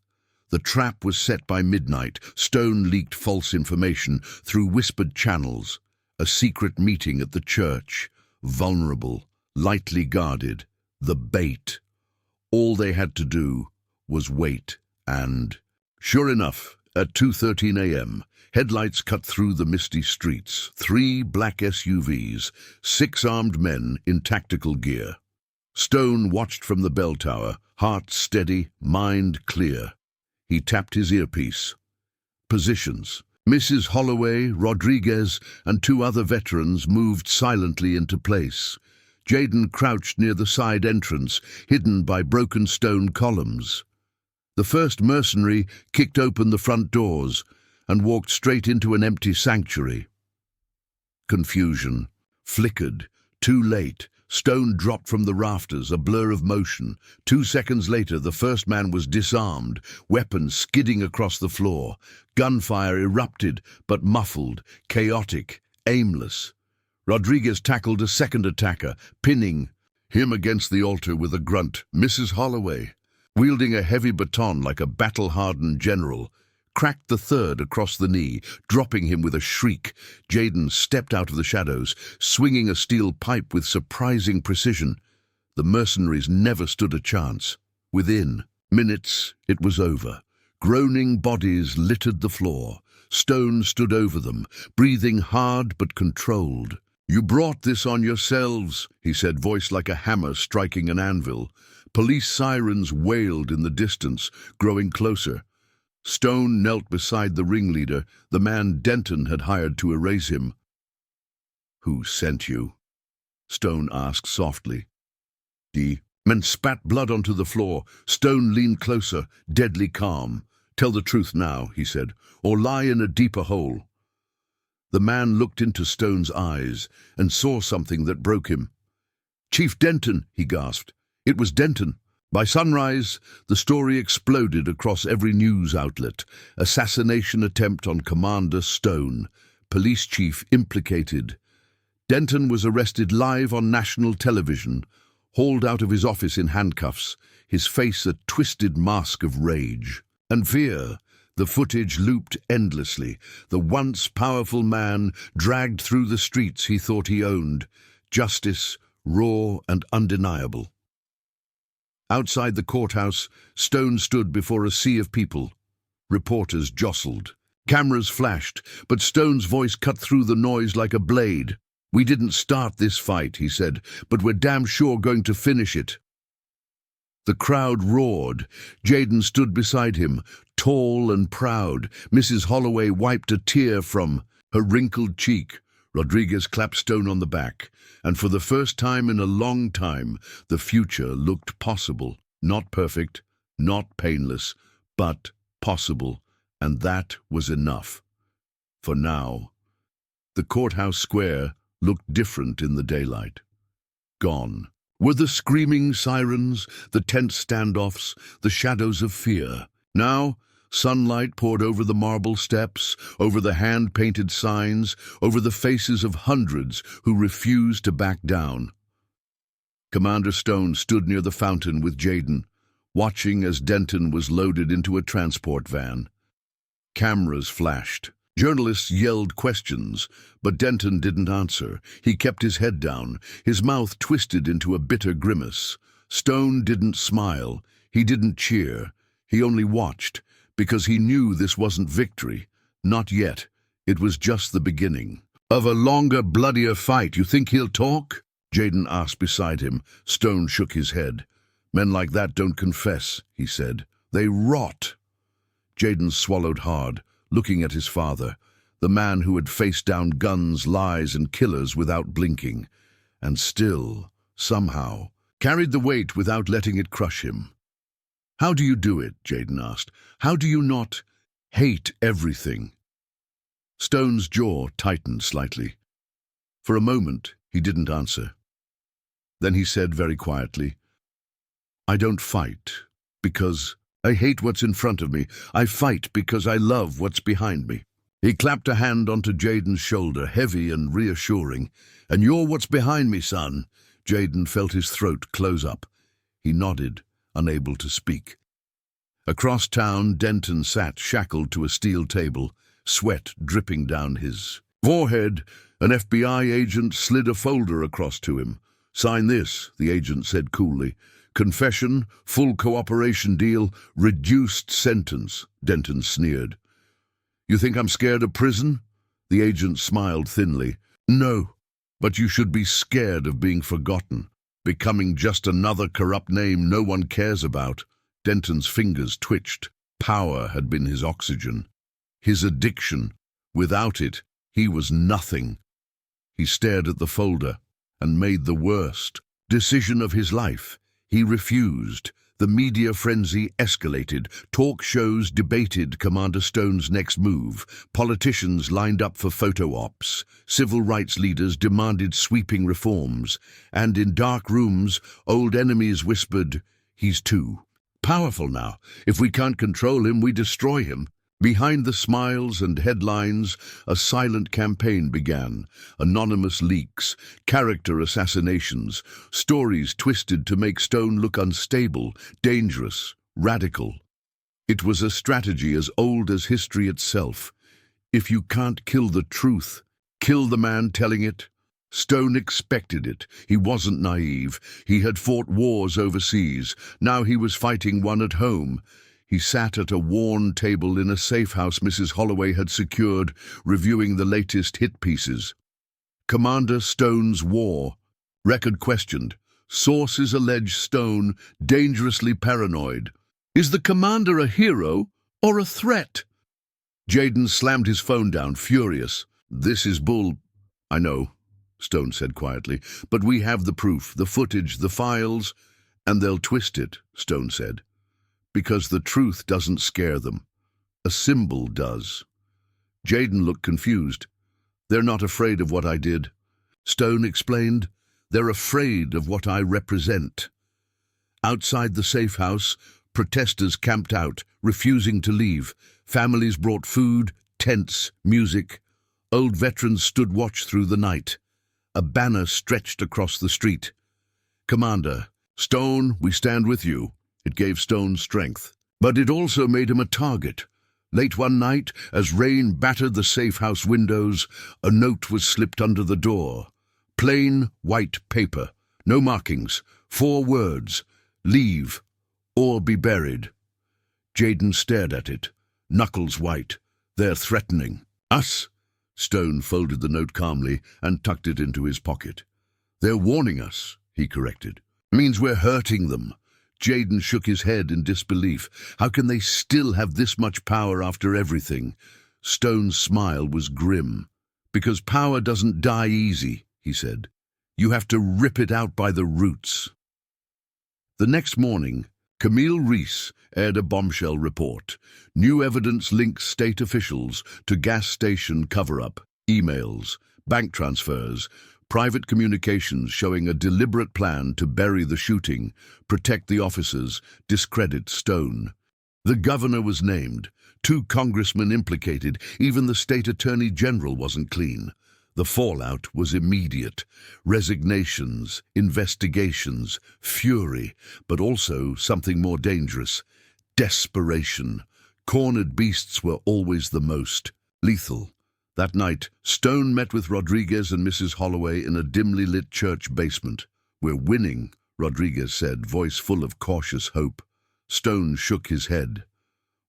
The trap was set by midnight. Stone leaked false information through whispered channels. A secret meeting at the church. Vulnerable, lightly guarded. The bait. All they had to do was wait and... Sure enough, at 2:13 a.m., headlights cut through the misty streets. 3 black SUVs, 6 armed men in tactical gear. Stone watched from the bell tower, heart steady, mind clear. He tapped his earpiece. Positions. Mrs. Holloway, Rodriguez, and 2 other veterans moved silently into place. Jaden crouched near the side entrance, hidden by broken stone columns. The first mercenary kicked open the front doors and walked straight into an empty sanctuary. Confusion. Flickered. Too late. Stone dropped from the rafters, a blur of motion. 2 seconds later, the first man was disarmed, weapons skidding across the floor. Gunfire erupted, but muffled, chaotic, aimless. Rodriguez tackled a second attacker, pinning him against the altar with a grunt. Mrs. Holloway, wielding a heavy baton like a battle-hardened general, cracked the third across the knee, dropping him with a shriek. Jaden stepped out of the shadows, swinging a steel pipe with surprising precision. The mercenaries never stood a chance. Within minutes, it was over. Groaning bodies littered the floor. Stone stood over them, breathing hard but controlled. "You brought this on yourselves," he said, voice like a hammer striking an anvil. Police sirens wailed in the distance, growing closer. Stone knelt beside the ringleader, the man Denton had hired to erase him. "Who sent you?" Stone asked softly. "The men spat blood onto the floor." Stone leaned closer, deadly calm. "Tell the truth now," he said, "or lie in a deeper hole." The man looked into Stone's eyes and saw something that broke him. "Chief Denton," he gasped. It was Denton. By sunrise, the story exploded across every news outlet. Assassination attempt on Commander Stone. Police chief implicated. Denton was arrested live on national television, hauled out of his office in handcuffs, his face a twisted mask of rage and fear. The footage looped endlessly. The once powerful man dragged through the streets he thought he owned. Justice, raw and undeniable. Outside the courthouse, Stone stood before a sea of people. Reporters jostled. Cameras flashed, but Stone's voice cut through the noise like a blade. "We didn't start this fight," he said, "but we're damn sure going to finish it." The crowd roared. Jaden stood beside him, tall and proud. Mrs. Holloway wiped a tear from her wrinkled cheek. Rodriguez clapped Stone on the back, and for the first time in a long time, the future looked possible. Not perfect, not painless, but possible, and that was enough. For now. The courthouse square looked different in the daylight. Gone were the screaming sirens, the tense standoffs, the shadows of fear. Now, sunlight poured over the marble steps, over the hand-painted signs, over the faces of hundreds who refused to back down. Commander Stone stood near the fountain with Jaden, watching as Denton was loaded into a transport van. Cameras flashed. Journalists yelled questions, but Denton didn't answer. He kept his head down, his mouth twisted into a bitter grimace. Stone didn't smile. He didn't cheer. He only watched, because he knew this wasn't victory. Not yet. It was just the beginning. "Of a longer, bloodier fight. You think he'll talk?" Jaden asked beside him. Stone shook his head. "Men like that don't confess," he said. "They rot." Jaden swallowed hard, looking at his father, the man who had faced down guns, lies, and killers without blinking, and still, somehow, carried the weight without letting it crush him. "How do you do it?" Jaden asked. "How do you not hate everything?" Stone's jaw tightened slightly. For a moment, he didn't answer. Then he said very quietly, "I don't fight because I hate what's in front of me. I fight because I love what's behind me." He clapped a hand onto Jaden's shoulder, heavy and reassuring. "And you're what's behind me, son." Jaden felt his throat close up. He nodded, unable to speak. Across town, Denton sat shackled to a steel table, sweat dripping down his forehead. An FBI agent slid a folder across to him. "Sign this," the agent said coolly. "Confession, full cooperation deal, reduced sentence," Denton sneered. "You think I'm scared of prison?" The agent smiled thinly. "No, but you should be scared of being forgotten, becoming just another corrupt name no one cares about." Denton's fingers twitched. Power had been his oxygen, his addiction. Without it, he was nothing. He stared at the folder and made the worst decision of his life. He refused. The media frenzy escalated. Talk shows debated Commander Stone's next move. Politicians lined up for photo ops. Civil rights leaders demanded sweeping reforms. And in dark rooms, old enemies whispered, "He's too powerful now. If we can't control him, we destroy him." Behind the smiles and headlines, a silent campaign began. Anonymous leaks, character assassinations, stories twisted to make Stone look unstable, dangerous, radical. It was a strategy as old as history itself. If you can't kill the truth, kill the man telling it. Stone expected it. He wasn't naive. He had fought wars overseas. Now he was fighting one at home. He sat at a worn table in a safe house Mrs. Holloway had secured, reviewing the latest hit pieces. Commander Stone's War. Record questioned. Sources allege Stone dangerously paranoid. Is the commander a hero or a threat? Jaden slammed his phone down, furious. This is bull. I know, Stone said quietly, but we have the proof, the footage, the files, and they'll twist it, Stone said. Because the truth doesn't scare them. A symbol does. Jaden looked confused. They're not afraid of what I did. Stone explained. They're afraid of what I represent. Outside the safe house, protesters camped out, refusing to leave. Families brought food, tents, music. Old veterans stood watch through the night. A banner stretched across the street. Commander, Stone, we stand with you. It gave Stone strength. But it also made him a target. Late one night, as rain battered the safe house windows, a note was slipped under the door. Plain white paper, no markings, 4 words, leave or be buried. Jaden stared at it, knuckles white. They're threatening. Us? Stone folded the note calmly and tucked it into his pocket. They're warning us, he corrected. Means we're hurting them. Jaden shook his head in disbelief. How can they still have this much power after everything? Stone's smile was grim. Because power doesn't die easy, he said. You have to rip it out by the roots. The next morning, Camille Reese aired a bombshell report. New evidence links state officials to gas station cover-up, emails, bank transfers, private communications showing a deliberate plan to bury the shooting, protect the officers, discredit Stone. The governor was named, 2 congressmen implicated, even the state attorney general wasn't clean. The fallout was immediate. Resignations, investigations, fury, but also something more dangerous. Desperation. Cornered beasts were always the most lethal. That night, Stone met with Rodriguez and Mrs. Holloway in a dimly lit church basement. We're winning, Rodriguez said, voice full of cautious hope. Stone shook his head.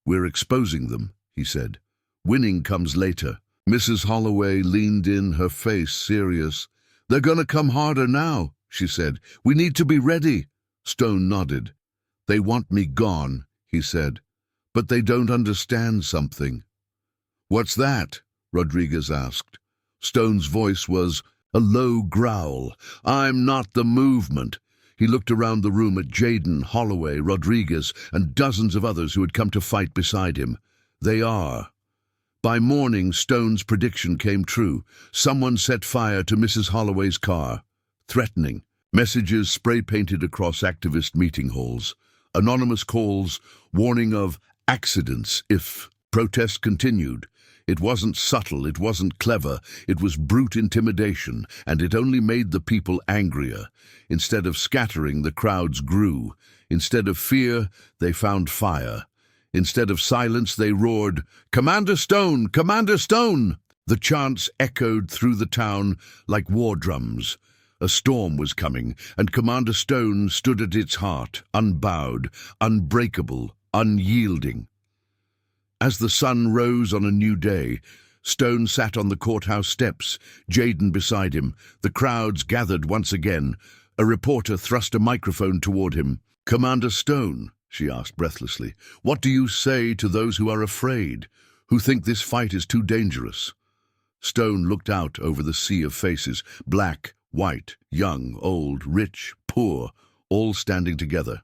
We're exposing them, he said. Winning comes later. Mrs. Holloway leaned in, her face serious. They're gonna come harder now, she said. We need to be ready. Stone nodded. They want me gone, he said. But they don't understand something. What's that? Rodriguez asked. Stone's voice was a low growl. I'm not the movement. He looked around the room at Jaden, Holloway, Rodriguez, and dozens of others who had come to fight beside him. They are. By morning, Stone's prediction came true. Someone set fire to Mrs. Holloway's car. Threatening. Messages spray-painted across activist meeting halls. Anonymous calls, warning of accidents if protests continued. It wasn't subtle, it wasn't clever, it was brute intimidation, and it only made the people angrier. Instead of scattering, the crowds grew. Instead of fear, they found fire. Instead of silence, they roared, "Commander Stone! Commander Stone!" The chants echoed through the town like war drums. A storm was coming, and Commander Stone stood at its heart, unbowed, unbreakable, unyielding. As the sun rose on a new day, Stone sat on the courthouse steps, Jaden beside him. The crowds gathered once again. A reporter thrust a microphone toward him. "Commander Stone," she asked breathlessly, "what do you say to those who are afraid, who think this fight is too dangerous?" Stone looked out over the sea of faces, black, white, young, old, rich, poor, all standing together.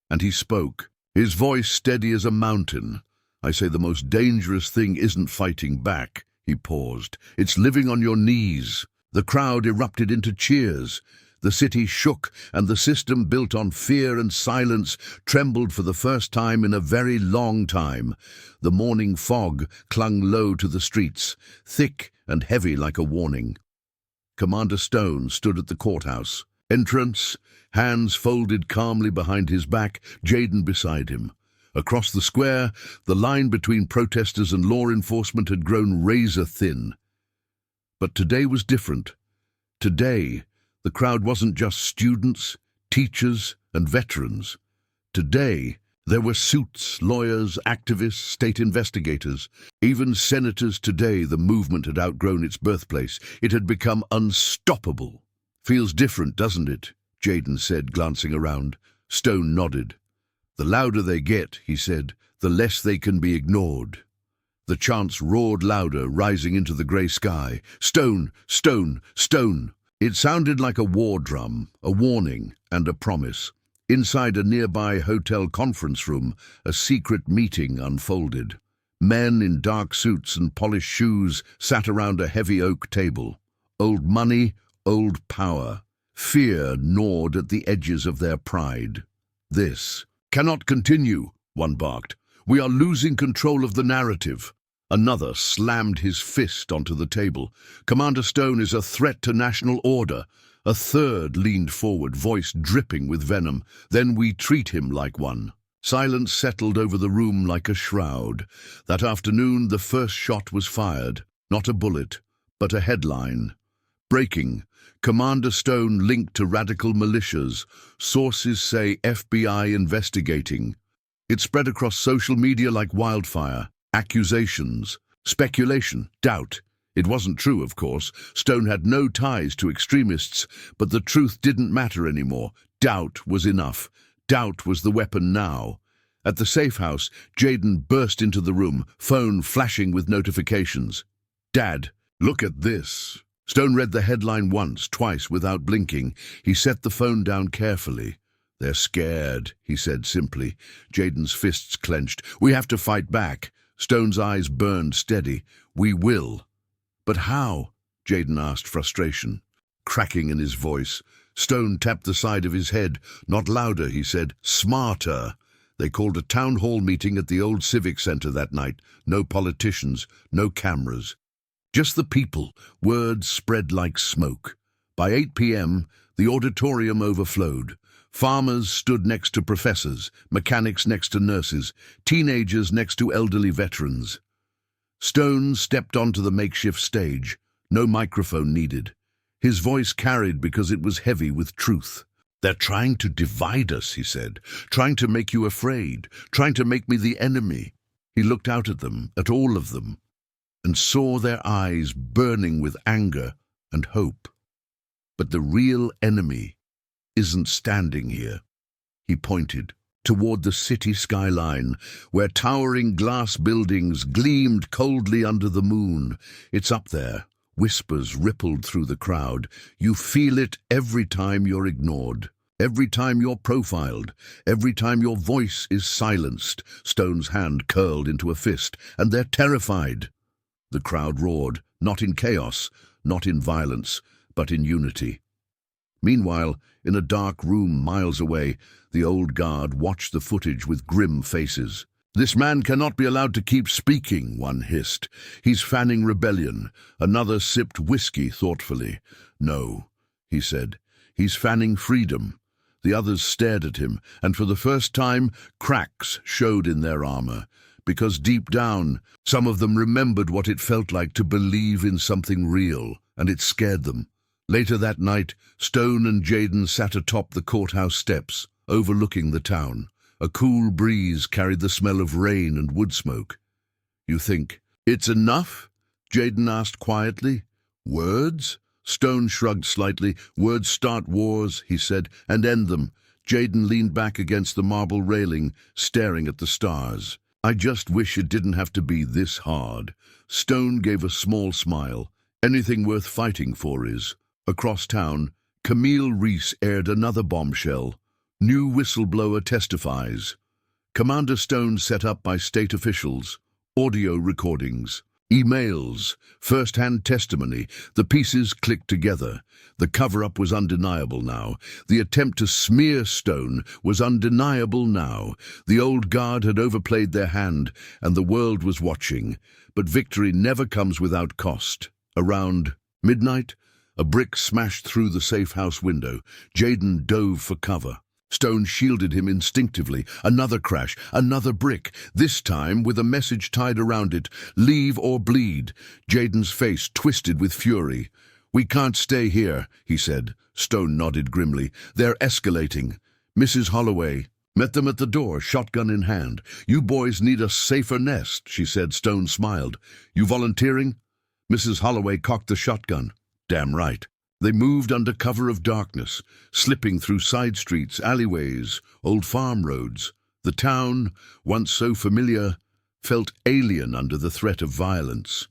And he spoke, his voice steady as a mountain. "I say the most dangerous thing isn't fighting back," he paused. "It's living on your knees." The crowd erupted into cheers. The city shook, and the system built on fear and silence trembled for the first time in a very long time. The morning fog clung low to the streets, thick and heavy like a warning. Commander Stone stood at the courthouse. Entrance, hands folded calmly behind his back, Jayden beside him. Across the square, the line between protesters and law enforcement had grown razor-thin. But today was different. Today, the crowd wasn't just students, teachers, and veterans. Today, there were suits, lawyers, activists, state investigators. Even senators. Today, the movement had outgrown its birthplace. It had become unstoppable. "Feels different, doesn't it?" Jayden said, glancing around. Stone nodded. "The louder they get," he said, "the less they can be ignored." The chants roared louder, rising into the grey sky. "Stone! Stone! Stone!" It sounded like a war drum, a warning and a promise. Inside a nearby hotel conference room, a secret meeting unfolded. Men in dark suits and polished shoes sat around a heavy oak table. Old money, old power. Fear gnawed at the edges of their pride. "This cannot continue," one barked. "We are losing control of the narrative." Another slammed his fist onto the table. "Commander Stone is a threat to national order." A third leaned forward, voice dripping with venom. "Then we treat him like one." Silence settled over the room like a shroud. That afternoon, the first shot was fired. Not a bullet, but a headline. "Breaking. Commander Stone linked to radical militias. Sources say FBI investigating." It spread across social media like wildfire. Accusations, speculation, doubt. It wasn't true, of course. Stone had no ties to extremists, but the truth didn't matter anymore. Doubt was enough. Doubt was the weapon now. At the safe house, Jayden burst into the room, phone flashing with notifications. "Dad, look at this." Stone read the headline once, twice, without blinking. He set the phone down carefully. "They're scared," he said simply. Jayden's fists clenched. "We have to fight back." Stone's eyes burned steady. "We will." "But how?" Jayden asked, frustration cracking in his voice. Stone tapped the side of his head. "Not louder," he said. "Smarter." They called a town hall meeting at the old civic center that night. No politicians, no cameras. Just the people. Words spread like smoke. By 8 p.m., the auditorium overflowed. Farmers stood next to professors, mechanics next to nurses, teenagers next to elderly veterans. Stone stepped onto the makeshift stage. No microphone needed. His voice carried because it was heavy with truth. "They're trying to divide us," he said. "Trying to make you afraid. Trying to make me the enemy." He looked out at them, at all of them, and saw their eyes burning with anger and hope. "But the real enemy isn't standing here." He pointed toward the city skyline, where towering glass buildings gleamed coldly under the moon. "It's up there." Whispers rippled through the crowd. "You feel it every time you're ignored. Every time you're profiled. Every time your voice is silenced." Stone's hand curled into a fist. "And they're terrified." The crowd roared, not in chaos, not in violence, but in unity. Meanwhile, in a dark room miles away, the old guard watched the footage with grim faces. "This man cannot be allowed to keep speaking," one hissed. "He's fanning rebellion." Another sipped whiskey thoughtfully. "No," he said. "He's fanning freedom." The others stared at him, and for the first time, cracks showed in their armor. Because deep down, some of them remembered what it felt like to believe in something real, and it scared them. Later that night, Stone and Jayden sat atop the courthouse steps, overlooking the town. A cool breeze carried the smell of rain and wood smoke. "You think it's enough?" Jayden asked quietly. "Words?" Stone shrugged slightly. "Words start wars," he said, "and end them." Jayden leaned back against the marble railing, staring at the stars. "I just wish it didn't have to be this hard." Stone gave a small smile. "Anything worth fighting for is." Across town, Camille Reese aired another bombshell. New whistleblower testifies. Commander Stone set up by state officials. Audio recordings. Emails. First-hand testimony. The pieces clicked together. The cover-up was undeniable now. The attempt to smear Stone was undeniable now. The old guard had overplayed their hand, and the world was watching. But victory never comes without cost. Around midnight, A brick smashed through the safe house window. Jaden dove for cover. Stone shielded him instinctively. Another crash, another brick, this time with a message tied around it, "Leave or bleed." Jaden's face twisted with fury. "We can't stay here," he said. Stone nodded grimly. "They're escalating." Mrs. Holloway met them at the door, shotgun in hand. "You boys need a safer nest," she said. Stone smiled. "You volunteering?" Mrs. Holloway cocked the shotgun. "Damn right." They moved under cover of darkness, slipping through side streets, alleyways, old farm roads. The town, once so familiar, felt alien under the threat of violence.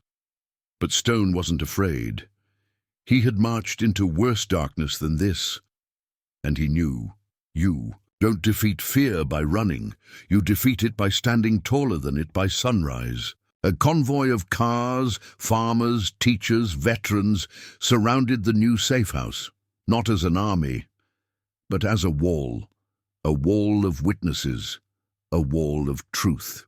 But Stone wasn't afraid. He had marched into worse darkness than this. And he knew, you don't defeat fear by running. You defeat it by standing taller than it by sunrise. A convoy of cars, farmers, teachers, veterans surrounded the new safe house, not as an army, but as a wall of witnesses, a wall of truth.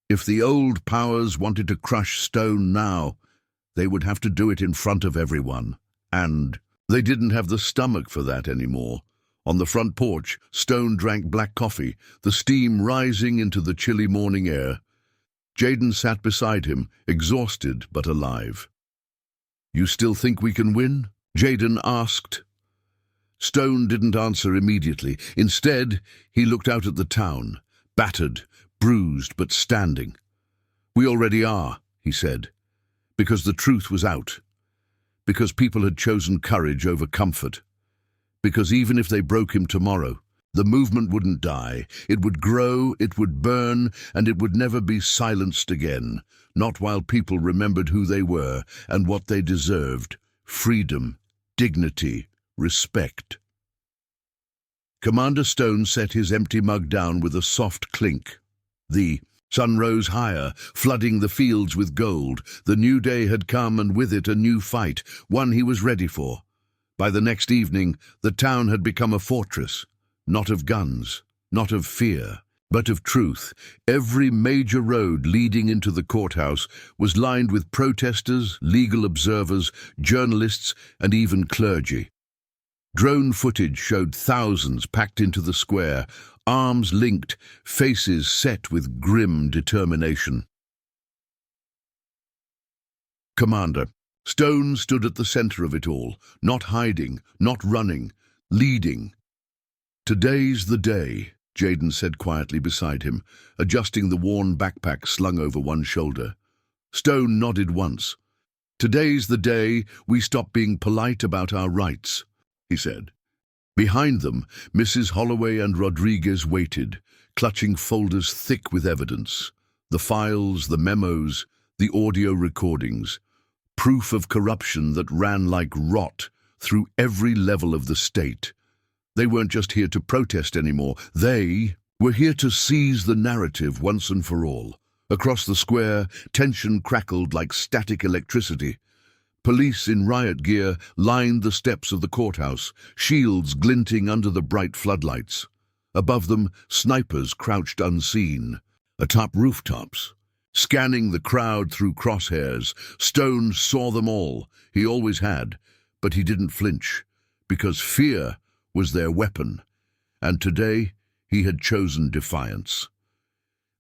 If the old powers wanted to crush Stone now, they would have to do it in front of everyone, and they didn't have the stomach for that anymore. On the front porch, Stone drank black coffee, the steam rising into the chilly morning air. Jaden sat beside him, exhausted but alive. "You still think we can win?" Jaden asked. Stone didn't answer immediately. Instead, he looked out at the town, battered, bruised, but standing. "We already are," he said, because the truth was out, because people had chosen courage over comfort, because even if they broke him tomorrow, the movement wouldn't die. It would grow, it would burn, and it would never be silenced again, not while people remembered who they were and what they deserved: freedom, dignity, respect. Commander Stone set his empty mug down with a soft clink. The sun rose higher, flooding the fields with gold. The new day had come, and with it a new fight, one he was ready for. By the next evening, the town had become a fortress. Not of guns, not of fear, but of truth. Every major road leading into the courthouse was lined with protesters, legal observers, journalists, and even clergy. Drone footage showed thousands packed into the square, arms linked, faces set with grim determination. Commander Stone stood at the center of it all, not hiding, not running, leading. "Today's the day," Jaden said quietly beside him, adjusting the worn backpack slung over one shoulder. Stone nodded once. "Today's the day we stop being polite about our rights," he said. Behind them, Mrs. Holloway and Rodriguez waited, clutching folders thick with evidence. The files, the memos, the audio recordings. Proof of corruption that ran like rot through every level of the state. They weren't just here to protest anymore. They were here to seize the narrative once and for all. Across the square, tension crackled like static electricity. Police in riot gear lined the steps of the courthouse, shields glinting under the bright floodlights. Above them, snipers crouched unseen, atop rooftops. Scanning the crowd through crosshairs, Stone saw them all. He always had, but he didn't flinch, because fear was their weapon, and today he had chosen defiance.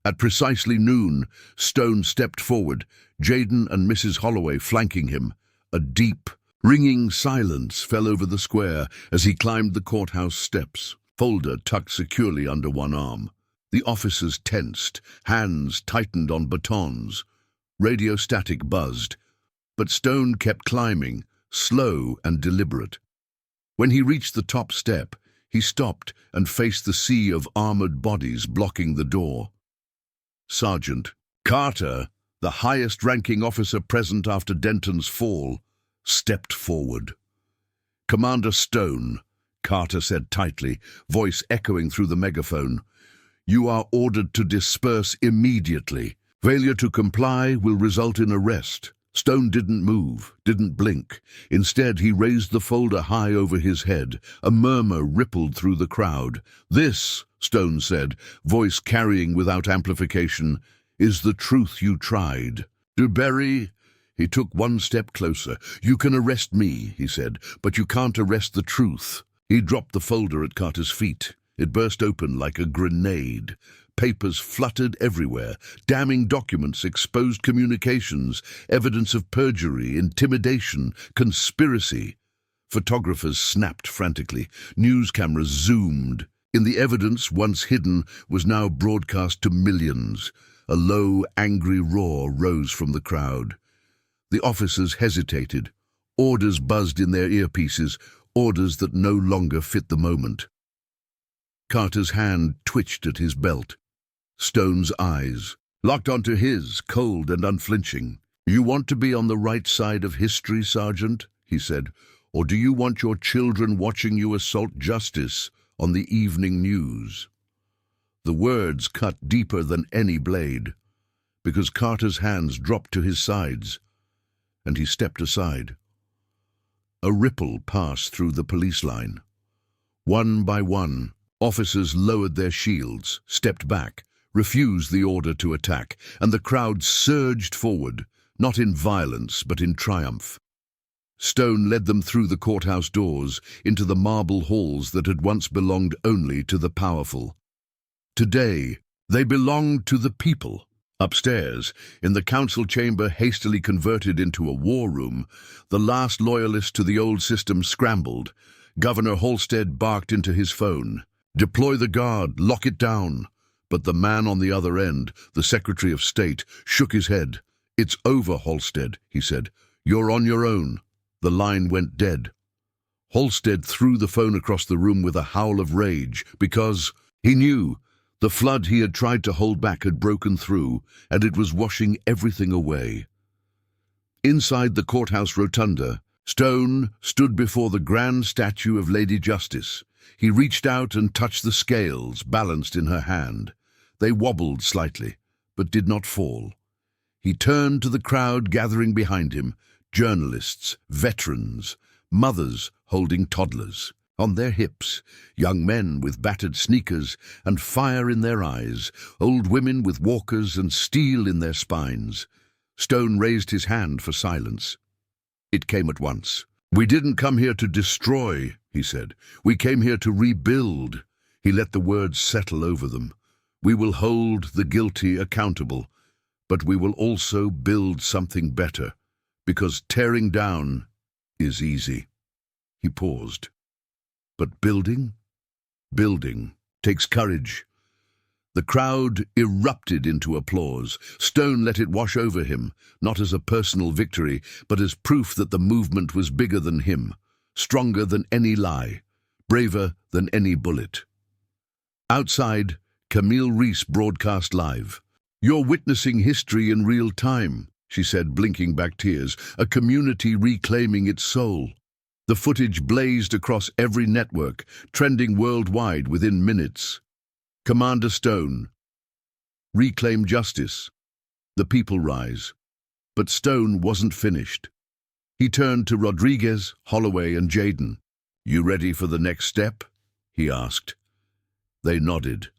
At precisely noon, Stone stepped forward, Jaden and Mrs. Holloway flanking him. A deep, ringing silence fell over the square as he climbed the courthouse steps, folder tucked securely under one arm. The officers tensed, hands tightened on batons. Radio static buzzed, but Stone kept climbing, slow and deliberate. When he reached the top step, he stopped and faced the sea of armored bodies blocking the door. Sergeant Carter, the highest-ranking officer present after Denton's fall, stepped forward. "Commander Stone," Carter said tightly, voice echoing through the megaphone, "you are ordered to disperse immediately. Failure to comply will result in arrest." Stone didn't move, didn't blink. Instead, he raised the folder high over his head. A murmur rippled through the crowd. "This," Stone said, voice carrying without amplification, "is the truth you tried to bury He took one step closer. "You can arrest me," he said, "but you can't arrest the truth." He dropped the folder at Carter's feet. It burst open like a grenade. Papers fluttered everywhere. Damning documents, exposed communications, evidence of perjury, intimidation, conspiracy. Photographers snapped frantically. News cameras zoomed. In the evidence, once hidden, was now broadcast to millions. A low, angry roar rose from the crowd. The officers hesitated. Orders buzzed in their earpieces, orders that no longer fit the moment. Carter's hand twitched at his belt. Stone's eyes locked onto his, cold and unflinching. "You want to be on the right side of history, Sergeant?" he said. "Or do you want your children watching you assault justice on the evening news?" The words cut deeper than any blade, because Carter's hands dropped to his sides, and he stepped aside. A ripple passed through the police line. One by one, officers lowered their shields, stepped back, refused the order to attack, and the crowd surged forward, not in violence but in triumph. Stone led them through the courthouse doors into the marble halls that had once belonged only to the powerful. Today, they belonged to the people. Upstairs, in the council chamber hastily converted into a war room, the last loyalist to the old system scrambled. Governor Halstead barked into his phone. "Deploy the guard, lock it down." But the man on the other end, the Secretary of State, shook his head. "It's over, Halstead," he said. "You're on your own." The line went dead. Halstead threw the phone across the room with a howl of rage, because he knew the flood he had tried to hold back had broken through, and it was washing everything away. Inside the courthouse rotunda, Stone stood before the grand statue of Lady Justice. He reached out and touched the scales balanced in her hand. They wobbled slightly, but did not fall. He turned to the crowd gathering behind him, journalists, veterans, mothers holding toddlers on their hips, young men with battered sneakers and fire in their eyes, old women with walkers and steel in their spines. Stone raised his hand for silence. It came at once. "We didn't come here to destroy," he said. "We came here to rebuild." He let the words settle over them. "We will hold the guilty accountable, but we will also build something better, because tearing down is easy." He paused. "But building takes courage." The crowd erupted into applause. Stone let it wash over him, not as a personal victory, but as proof that the movement was bigger than him, stronger than any lie, braver than any bullet. Outside, Camille Reese broadcast live. "You're witnessing history in real time," she said, blinking back tears, "a community reclaiming its soul." The footage blazed across every network, trending worldwide within minutes. Commander Stone. Reclaim justice. The people rise. But Stone wasn't finished. He turned to Rodriguez, Holloway, and Jaden. "You ready for the next step?" he asked. They nodded.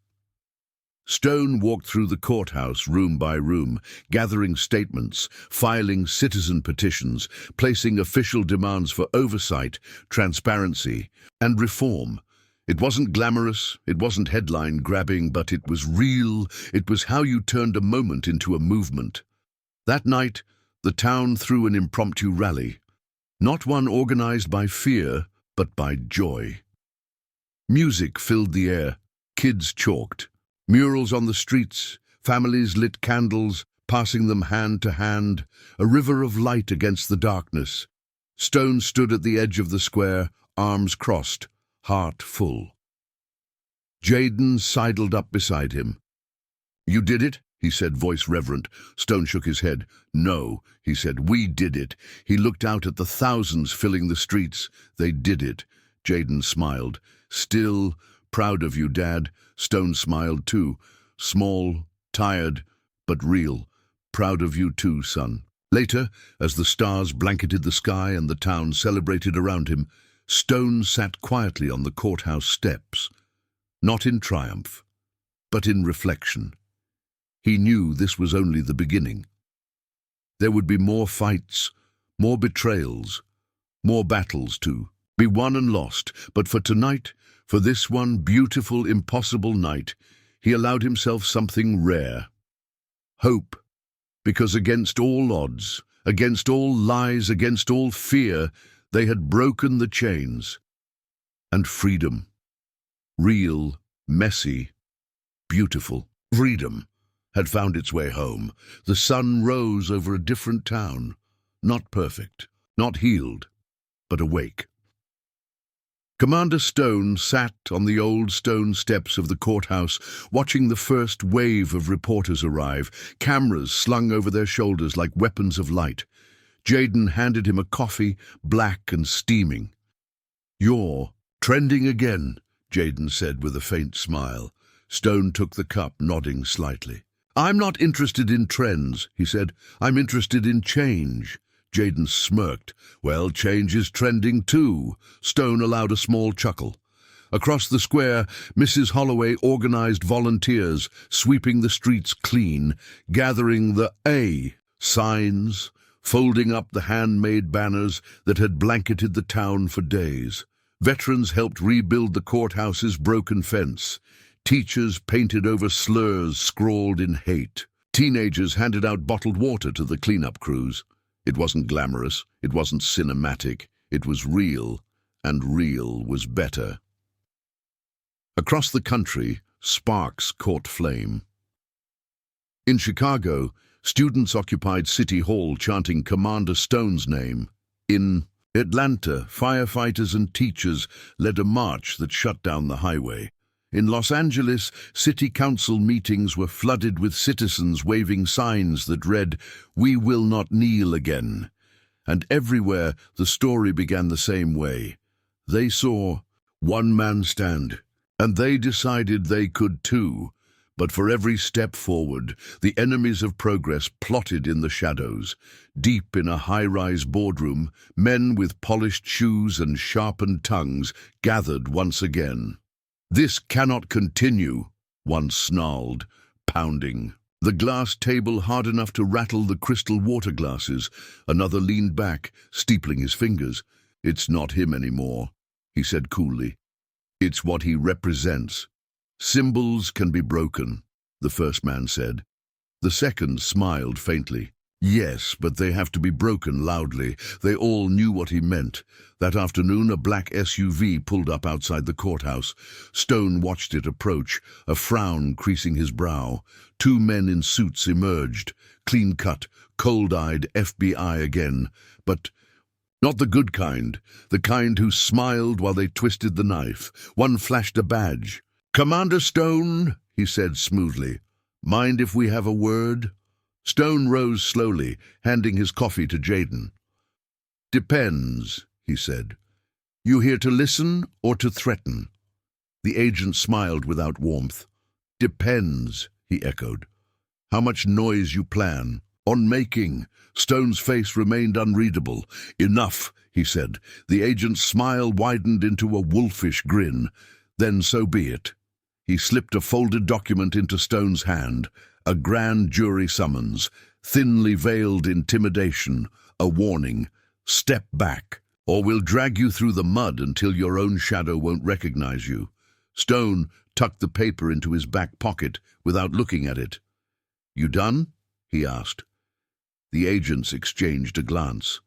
Stone walked through the courthouse room by room, gathering statements, filing citizen petitions, placing official demands for oversight, transparency, and reform. It wasn't glamorous, it wasn't headline-grabbing, but it was real. It was how you turned a moment into a movement. That night, the town threw an impromptu rally, not one organized by fear, but by joy. Music filled the air, kids chalked. Murals on the streets, families lit candles, passing them hand to hand, a river of light against the darkness. Stone stood at the edge of the square, arms crossed, heart full. Jaden sidled up beside him. "You did it?" he said, voice reverent. Stone shook his head. "No," he said, "we did it." He looked out at the thousands filling the streets. "They did it." Jaden smiled. "Still proud of you, Dad." Stone smiled too. Small, tired, but real. "Proud of you too, son." Later, as the stars blanketed the sky and the town celebrated around him, Stone sat quietly on the courthouse steps, not in triumph, but in reflection. He knew this was only the beginning. There would be more fights, more betrayals, more battles to be won and lost, but for tonight, for this one beautiful, impossible night, he allowed himself something rare. Hope, because against all odds, against all lies, against all fear, they had broken the chains. And freedom. Real, messy, beautiful freedom had found its way home. The sun rose over a different town, not perfect, not healed, but awake. Commander Stone sat on the old stone steps of the courthouse, watching the first wave of reporters arrive, cameras slung over their shoulders like weapons of light. Jaden handed him a coffee, black and steaming. "You're trending again," Jaden said with a faint smile. Stone took the cup, nodding slightly. "I'm not interested in trends," he said. "I'm interested in change." Jaden smirked. "Well, change is trending too." Stone allowed a small chuckle. Across the square, Mrs. Holloway organized volunteers, sweeping the streets clean, gathering the A signs, folding up the handmade banners that had blanketed the town for days. Veterans helped rebuild the courthouse's broken fence. Teachers painted over slurs scrawled in hate. Teenagers handed out bottled water to the cleanup crews. It wasn't glamorous, it wasn't cinematic, it was real, and real was better. Across the country, sparks caught flame. In Chicago, students occupied City Hall chanting Commander Stone's name. In Atlanta, firefighters and teachers led a march that shut down the highway. In Los Angeles, city council meetings were flooded with citizens waving signs that read, "We will not kneel again." And everywhere, the story began the same way. They saw one man stand, and they decided they could too. But for every step forward, the enemies of progress plotted in the shadows. Deep in a high-rise boardroom, men with polished shoes and sharpened tongues gathered once again. "This cannot continue," one snarled, pounding the glass table hard enough to rattle the crystal water glasses. Another leaned back, steepling his fingers. "It's not him anymore," he said coolly. "It's what he represents." "Symbols can be broken," the first man said. The second smiled faintly. "Yes, but they have to be broken loudly." They all knew what he meant. That afternoon, a black SUV pulled up outside the courthouse. Stone watched it approach, a frown creasing his brow. Two men in suits emerged, clean-cut, cold-eyed FBI again, but not the good kind, the kind who smiled while they twisted the knife. One flashed a badge. "Commander Stone," he said smoothly. "Mind if we have a word?" Stone rose slowly, handing his coffee to Jaden. "Depends," he said. "You here to listen or to threaten?" The agent smiled without warmth. "Depends," he echoed. "How much noise you plan on making?" Stone's face remained unreadable. "Enough," he said. The agent's smile widened into a wolfish grin. "Then so be it." He slipped a folded document into Stone's hand. A grand jury summons, thinly veiled intimidation, a warning. "Step back, or we'll drag you through the mud until your own shadow won't recognize you." Stone tucked the paper into his back pocket without looking at it. "You done?" he asked. The agents exchanged a glance.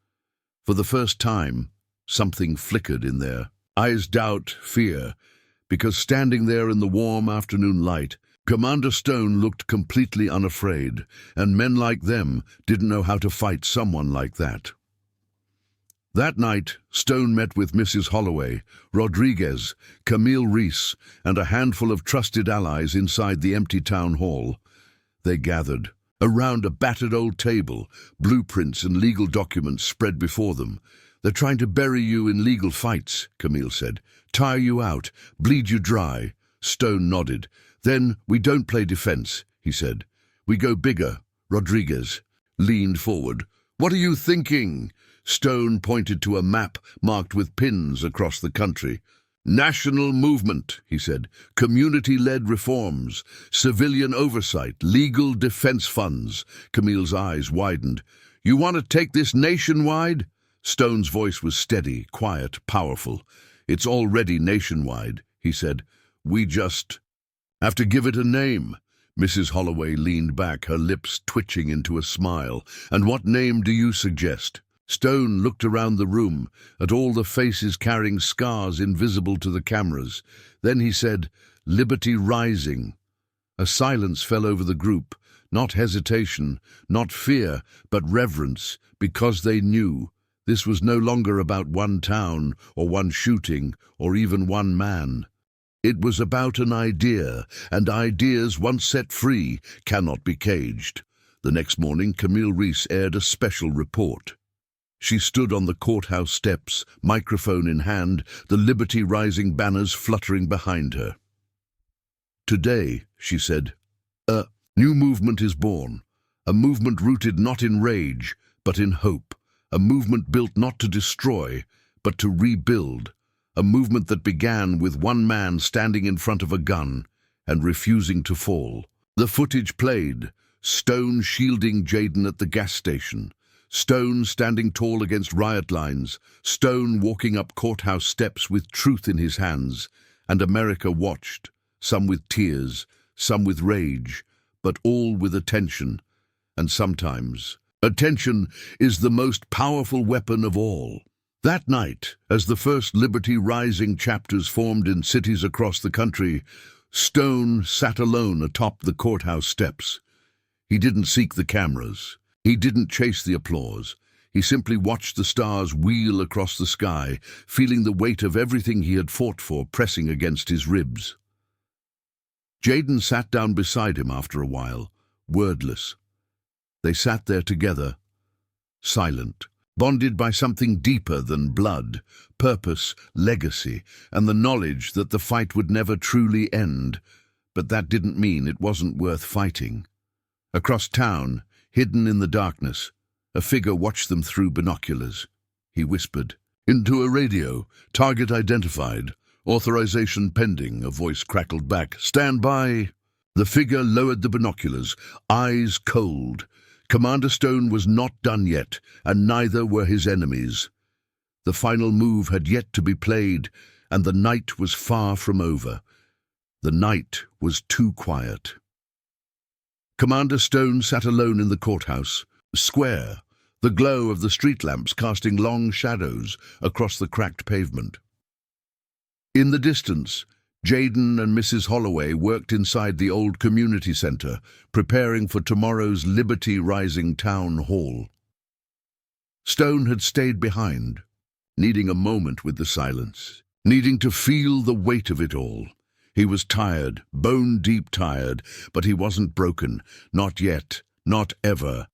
For the first time, something flickered in their eyes, doubt, fear, because standing there in the warm afternoon light, Commander Stone looked completely unafraid, and men like them didn't know how to fight someone like that. That night, Stone met with Mrs. Holloway, Rodriguez, Camille Reese, and a handful of trusted allies inside the empty town hall. They gathered around a battered old table, blueprints and legal documents spread before them. "They're trying to bury you in legal fights," Camille said. "Tire you out, bleed you dry." Stone nodded. "Then we don't play defense," he said. "We go bigger." Rodriguez leaned forward. "What are you thinking?" Stone pointed to a map marked with pins across the country. "National movement," he said. "Community-led reforms, civilian oversight, legal defense funds." Camille's eyes widened. You want to take this nationwide? Stone's voice was steady, quiet, powerful. It's already nationwide, he said. We just have to give it a name. Mrs. Holloway leaned back, her lips twitching into a smile. And what name do you suggest? Stone looked around the room, at all the faces carrying scars invisible to the cameras. Then he said, Liberty Rising. A silence fell over the group, not hesitation, not fear, but reverence, because they knew this was no longer about one town, or one shooting, or even one man. It was about an idea, and ideas, once set free, cannot be caged. The next morning, Camille Reese aired a special report. She stood on the courthouse steps, microphone in hand, the Liberty Rising banners fluttering behind her. Today, she said, a new movement is born, a movement rooted not in rage, but in hope, a movement built not to destroy, but to rebuild, a movement that began with one man standing in front of a gun and refusing to fall. The footage played, Stone shielding Jaden at the gas station, Stone standing tall against riot lines, Stone walking up courthouse steps with truth in his hands, and America watched, some with tears, some with rage, but all with attention. And sometimes, attention is the most powerful weapon of all. That night, as the first Liberty Rising chapters formed in cities across the country, Stone sat alone atop the courthouse steps. He didn't seek the cameras. He didn't chase the applause. He simply watched the stars wheel across the sky, feeling the weight of everything he had fought for pressing against his ribs. Jaden sat down beside him after a while, wordless. They sat there together, silent, bonded by something deeper than blood, purpose, legacy, and the knowledge that the fight would never truly end. But that didn't mean it wasn't worth fighting. Across town, hidden in the darkness, a figure watched them through binoculars. He whispered, "Into a radio, target identified, authorization pending," a voice crackled back. "Stand by." The figure lowered the binoculars, eyes cold. Commander Stone was not done yet, and neither were his enemies. The final move had yet to be played, and the night was far from over. The night was too quiet. Commander Stone sat alone in the courthouse, square, the glow of the street lamps casting long shadows across the cracked pavement. In the distance, Jaden and Mrs. Holloway worked inside the old community center, preparing for tomorrow's Liberty Rising town hall. Stone had stayed behind, needing a moment with the silence, needing to feel the weight of it all. He was tired, bone-deep tired, but he wasn't broken, not yet, not ever.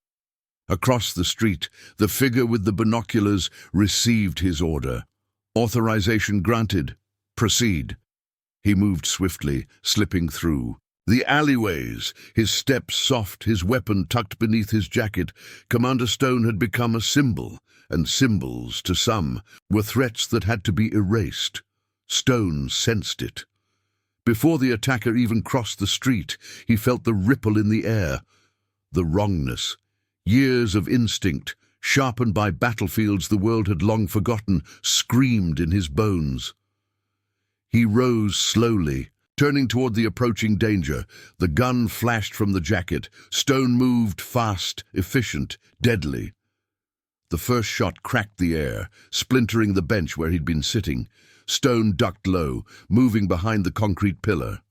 Across the street, the figure with the binoculars received his order. Authorization granted. Proceed. He moved swiftly, slipping through the alleyways, his steps soft, his weapon tucked beneath his jacket. Commander Stone had become a symbol, and symbols, to some, were threats that had to be erased. Stone sensed it. Before the attacker even crossed the street, he felt the ripple in the air. The wrongness. Years of instinct, sharpened by battlefields the world had long forgotten, screamed in his bones. He rose slowly, turning toward the approaching danger. The gun flashed from the jacket. Stone moved fast, efficient, deadly. The first shot cracked the air, splintering the bench where he'd been sitting. Stone ducked low, moving behind the concrete pillar.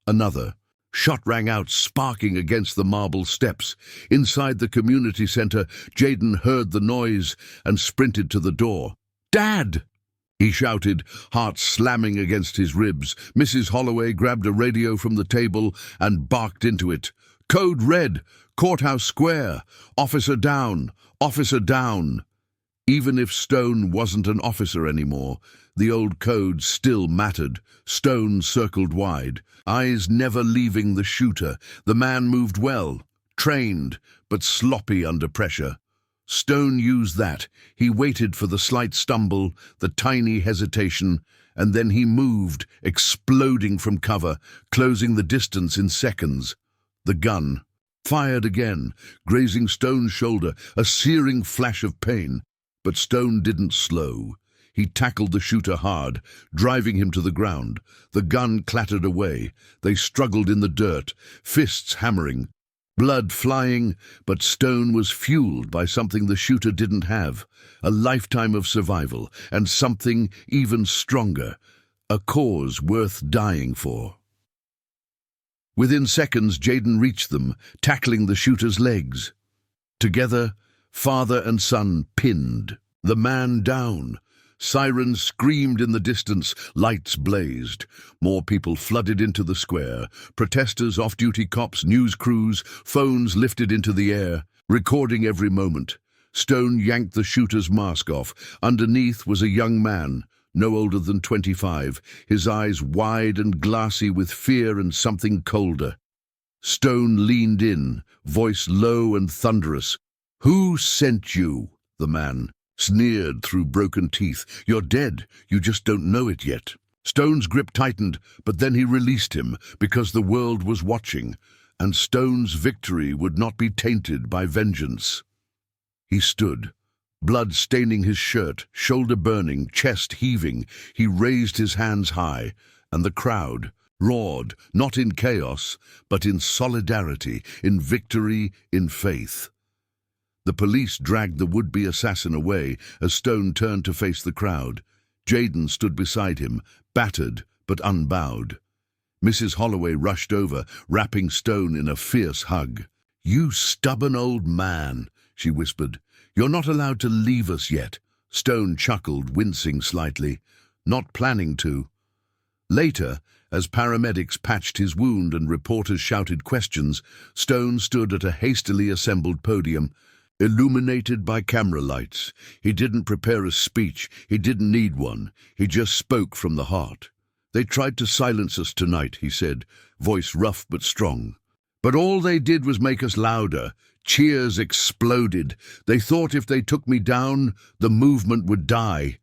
Another. Shot rang out, sparking against the marble steps. Inside the community center, Jaden heard the noise and sprinted to the door. "Dad!" he shouted, heart slamming against his ribs. Mrs. Holloway grabbed a radio from the table and barked into it. "Code red! Courthouse Square! Officer down! Officer down!" Even if Stone wasn't an officer anymore, the old code still mattered. Stone circled wide, eyes never leaving the shooter. The man moved well, trained, but sloppy under pressure. Stone used that. He waited for the slight stumble, the tiny hesitation, and then he moved, exploding from cover, closing the distance in seconds. The gun. Fired again, grazing Stone's shoulder, a searing flash of pain. But Stone didn't slow. He tackled the shooter hard, driving him to the ground. The gun clattered away. They struggled in the dirt, fists hammering, blood flying, but Stone was fueled by something the shooter didn't have, a lifetime of survival, and something even stronger, a cause worth dying for. Within seconds, Jaden reached them, tackling the shooter's legs. Together, father and son pinned, the man down. Sirens screamed in the distance, lights blazed. More people flooded into the square. Protesters, off-duty cops, news crews, phones lifted into the air, recording every moment. Stone yanked the shooter's mask off. Underneath was a young man, no older than 25, his eyes wide and glassy with fear and something colder. Stone leaned in, voice low and thunderous. "Who sent you?" The man sneered through broken teeth. "You're dead. You just don't know it yet." Stone's grip tightened, but then he released him because the world was watching, and Stone's victory would not be tainted by vengeance. He stood, blood staining his shirt, shoulder burning, chest heaving. He raised his hands high, and the crowd roared, not in chaos, but in solidarity, in victory, in faith. The police dragged the would-be assassin away as Stone turned to face the crowd. Jaden stood beside him, battered but unbowed. Mrs. Holloway rushed over, wrapping Stone in a fierce hug. "You stubborn old man," she whispered. "You're not allowed to leave us yet." Stone chuckled, wincing slightly, not planning to. Later, as paramedics patched his wound and reporters shouted questions, Stone stood at a hastily assembled podium, illuminated by camera lights. He didn't prepare a speech. He didn't need one. He just spoke from the heart. "They tried to silence us tonight," he said, voice rough but strong. "But all they did was make us louder." Cheers exploded. "They thought if they took me down, the movement would die."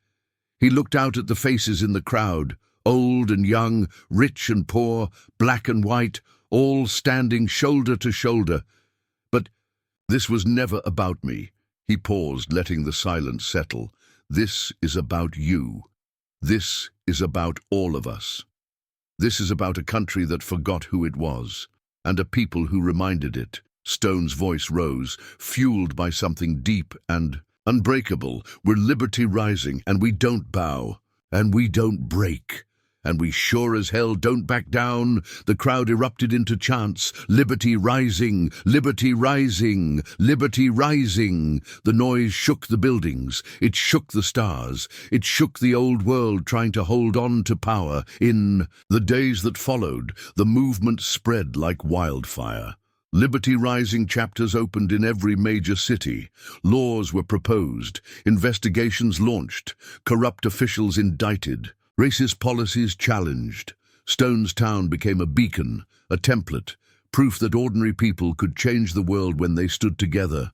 He looked out at the faces in the crowd, old and young, rich and poor, black and white, all standing shoulder to shoulder. "But this was never about me." He paused, letting the silence settle. "This is about you. This is about all of us. This is about a country that forgot who it was, and a people who reminded it." Stone's voice rose, fueled by something deep and unbreakable. "We're liberty rising, and we don't bow, and we don't break. And we sure as hell don't back down." The crowd erupted into chants. "Liberty rising, liberty rising, liberty rising." The noise shook the buildings. It shook the stars. It shook the old world trying to hold on to power. In the days that followed, the movement spread like wildfire. Liberty Rising chapters opened in every major city. Laws were proposed, investigations launched, corrupt officials indicted, racist policies challenged. Stone's town became a beacon, a template, proof that ordinary people could change the world when they stood together.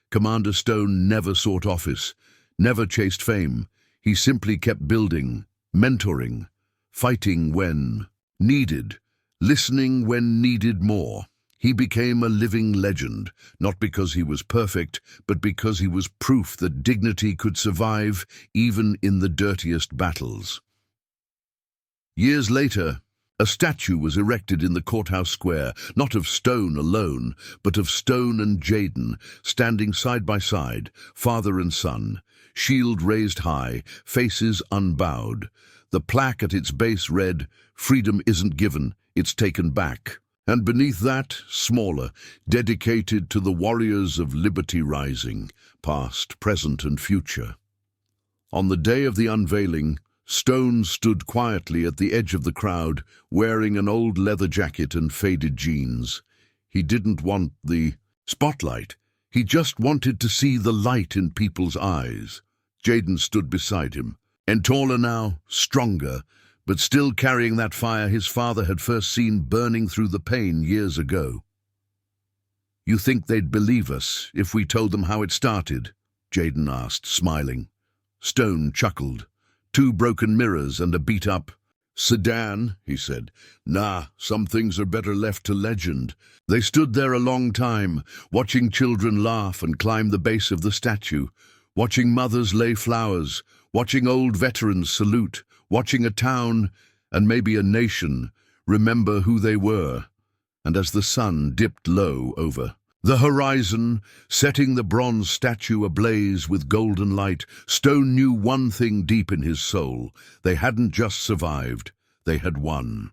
Commander Stone never sought office, never chased fame. He simply kept building, mentoring, fighting when needed, listening when needed more. He became a living legend, not because he was perfect, but because he was proof that dignity could survive even in the dirtiest battles. Years later, a statue was erected in the courthouse square, not of Stone alone, but of Stone and Jaden, standing side by side, father and son, shield raised high, faces unbowed. The plaque at its base read, "Freedom isn't given, it's taken back." And beneath that, smaller, dedicated to the warriors of liberty rising, past, present, and future. On the day of the unveiling, Stone stood quietly at the edge of the crowd, wearing an old leather jacket and faded jeans. He didn't want the spotlight. He just wanted to see the light in people's eyes. Jaden stood beside him, and taller now, stronger, but still carrying that fire his father had first seen burning through the pain years ago. "You think they'd believe us if we told them how it started?" Jaden asked, smiling. Stone chuckled. "Two broken mirrors and a beat-up Sedan, he said. Nah, some things are better left to legend. They stood there a long time, watching children laugh and climb the base of the statue, watching mothers lay flowers, watching old veterans salute, watching a town, and maybe a nation, remember who they were. And as the sun dipped low over the horizon, setting the bronze statue ablaze with golden light, Stone knew one thing deep in his soul. They hadn't just survived, they had won.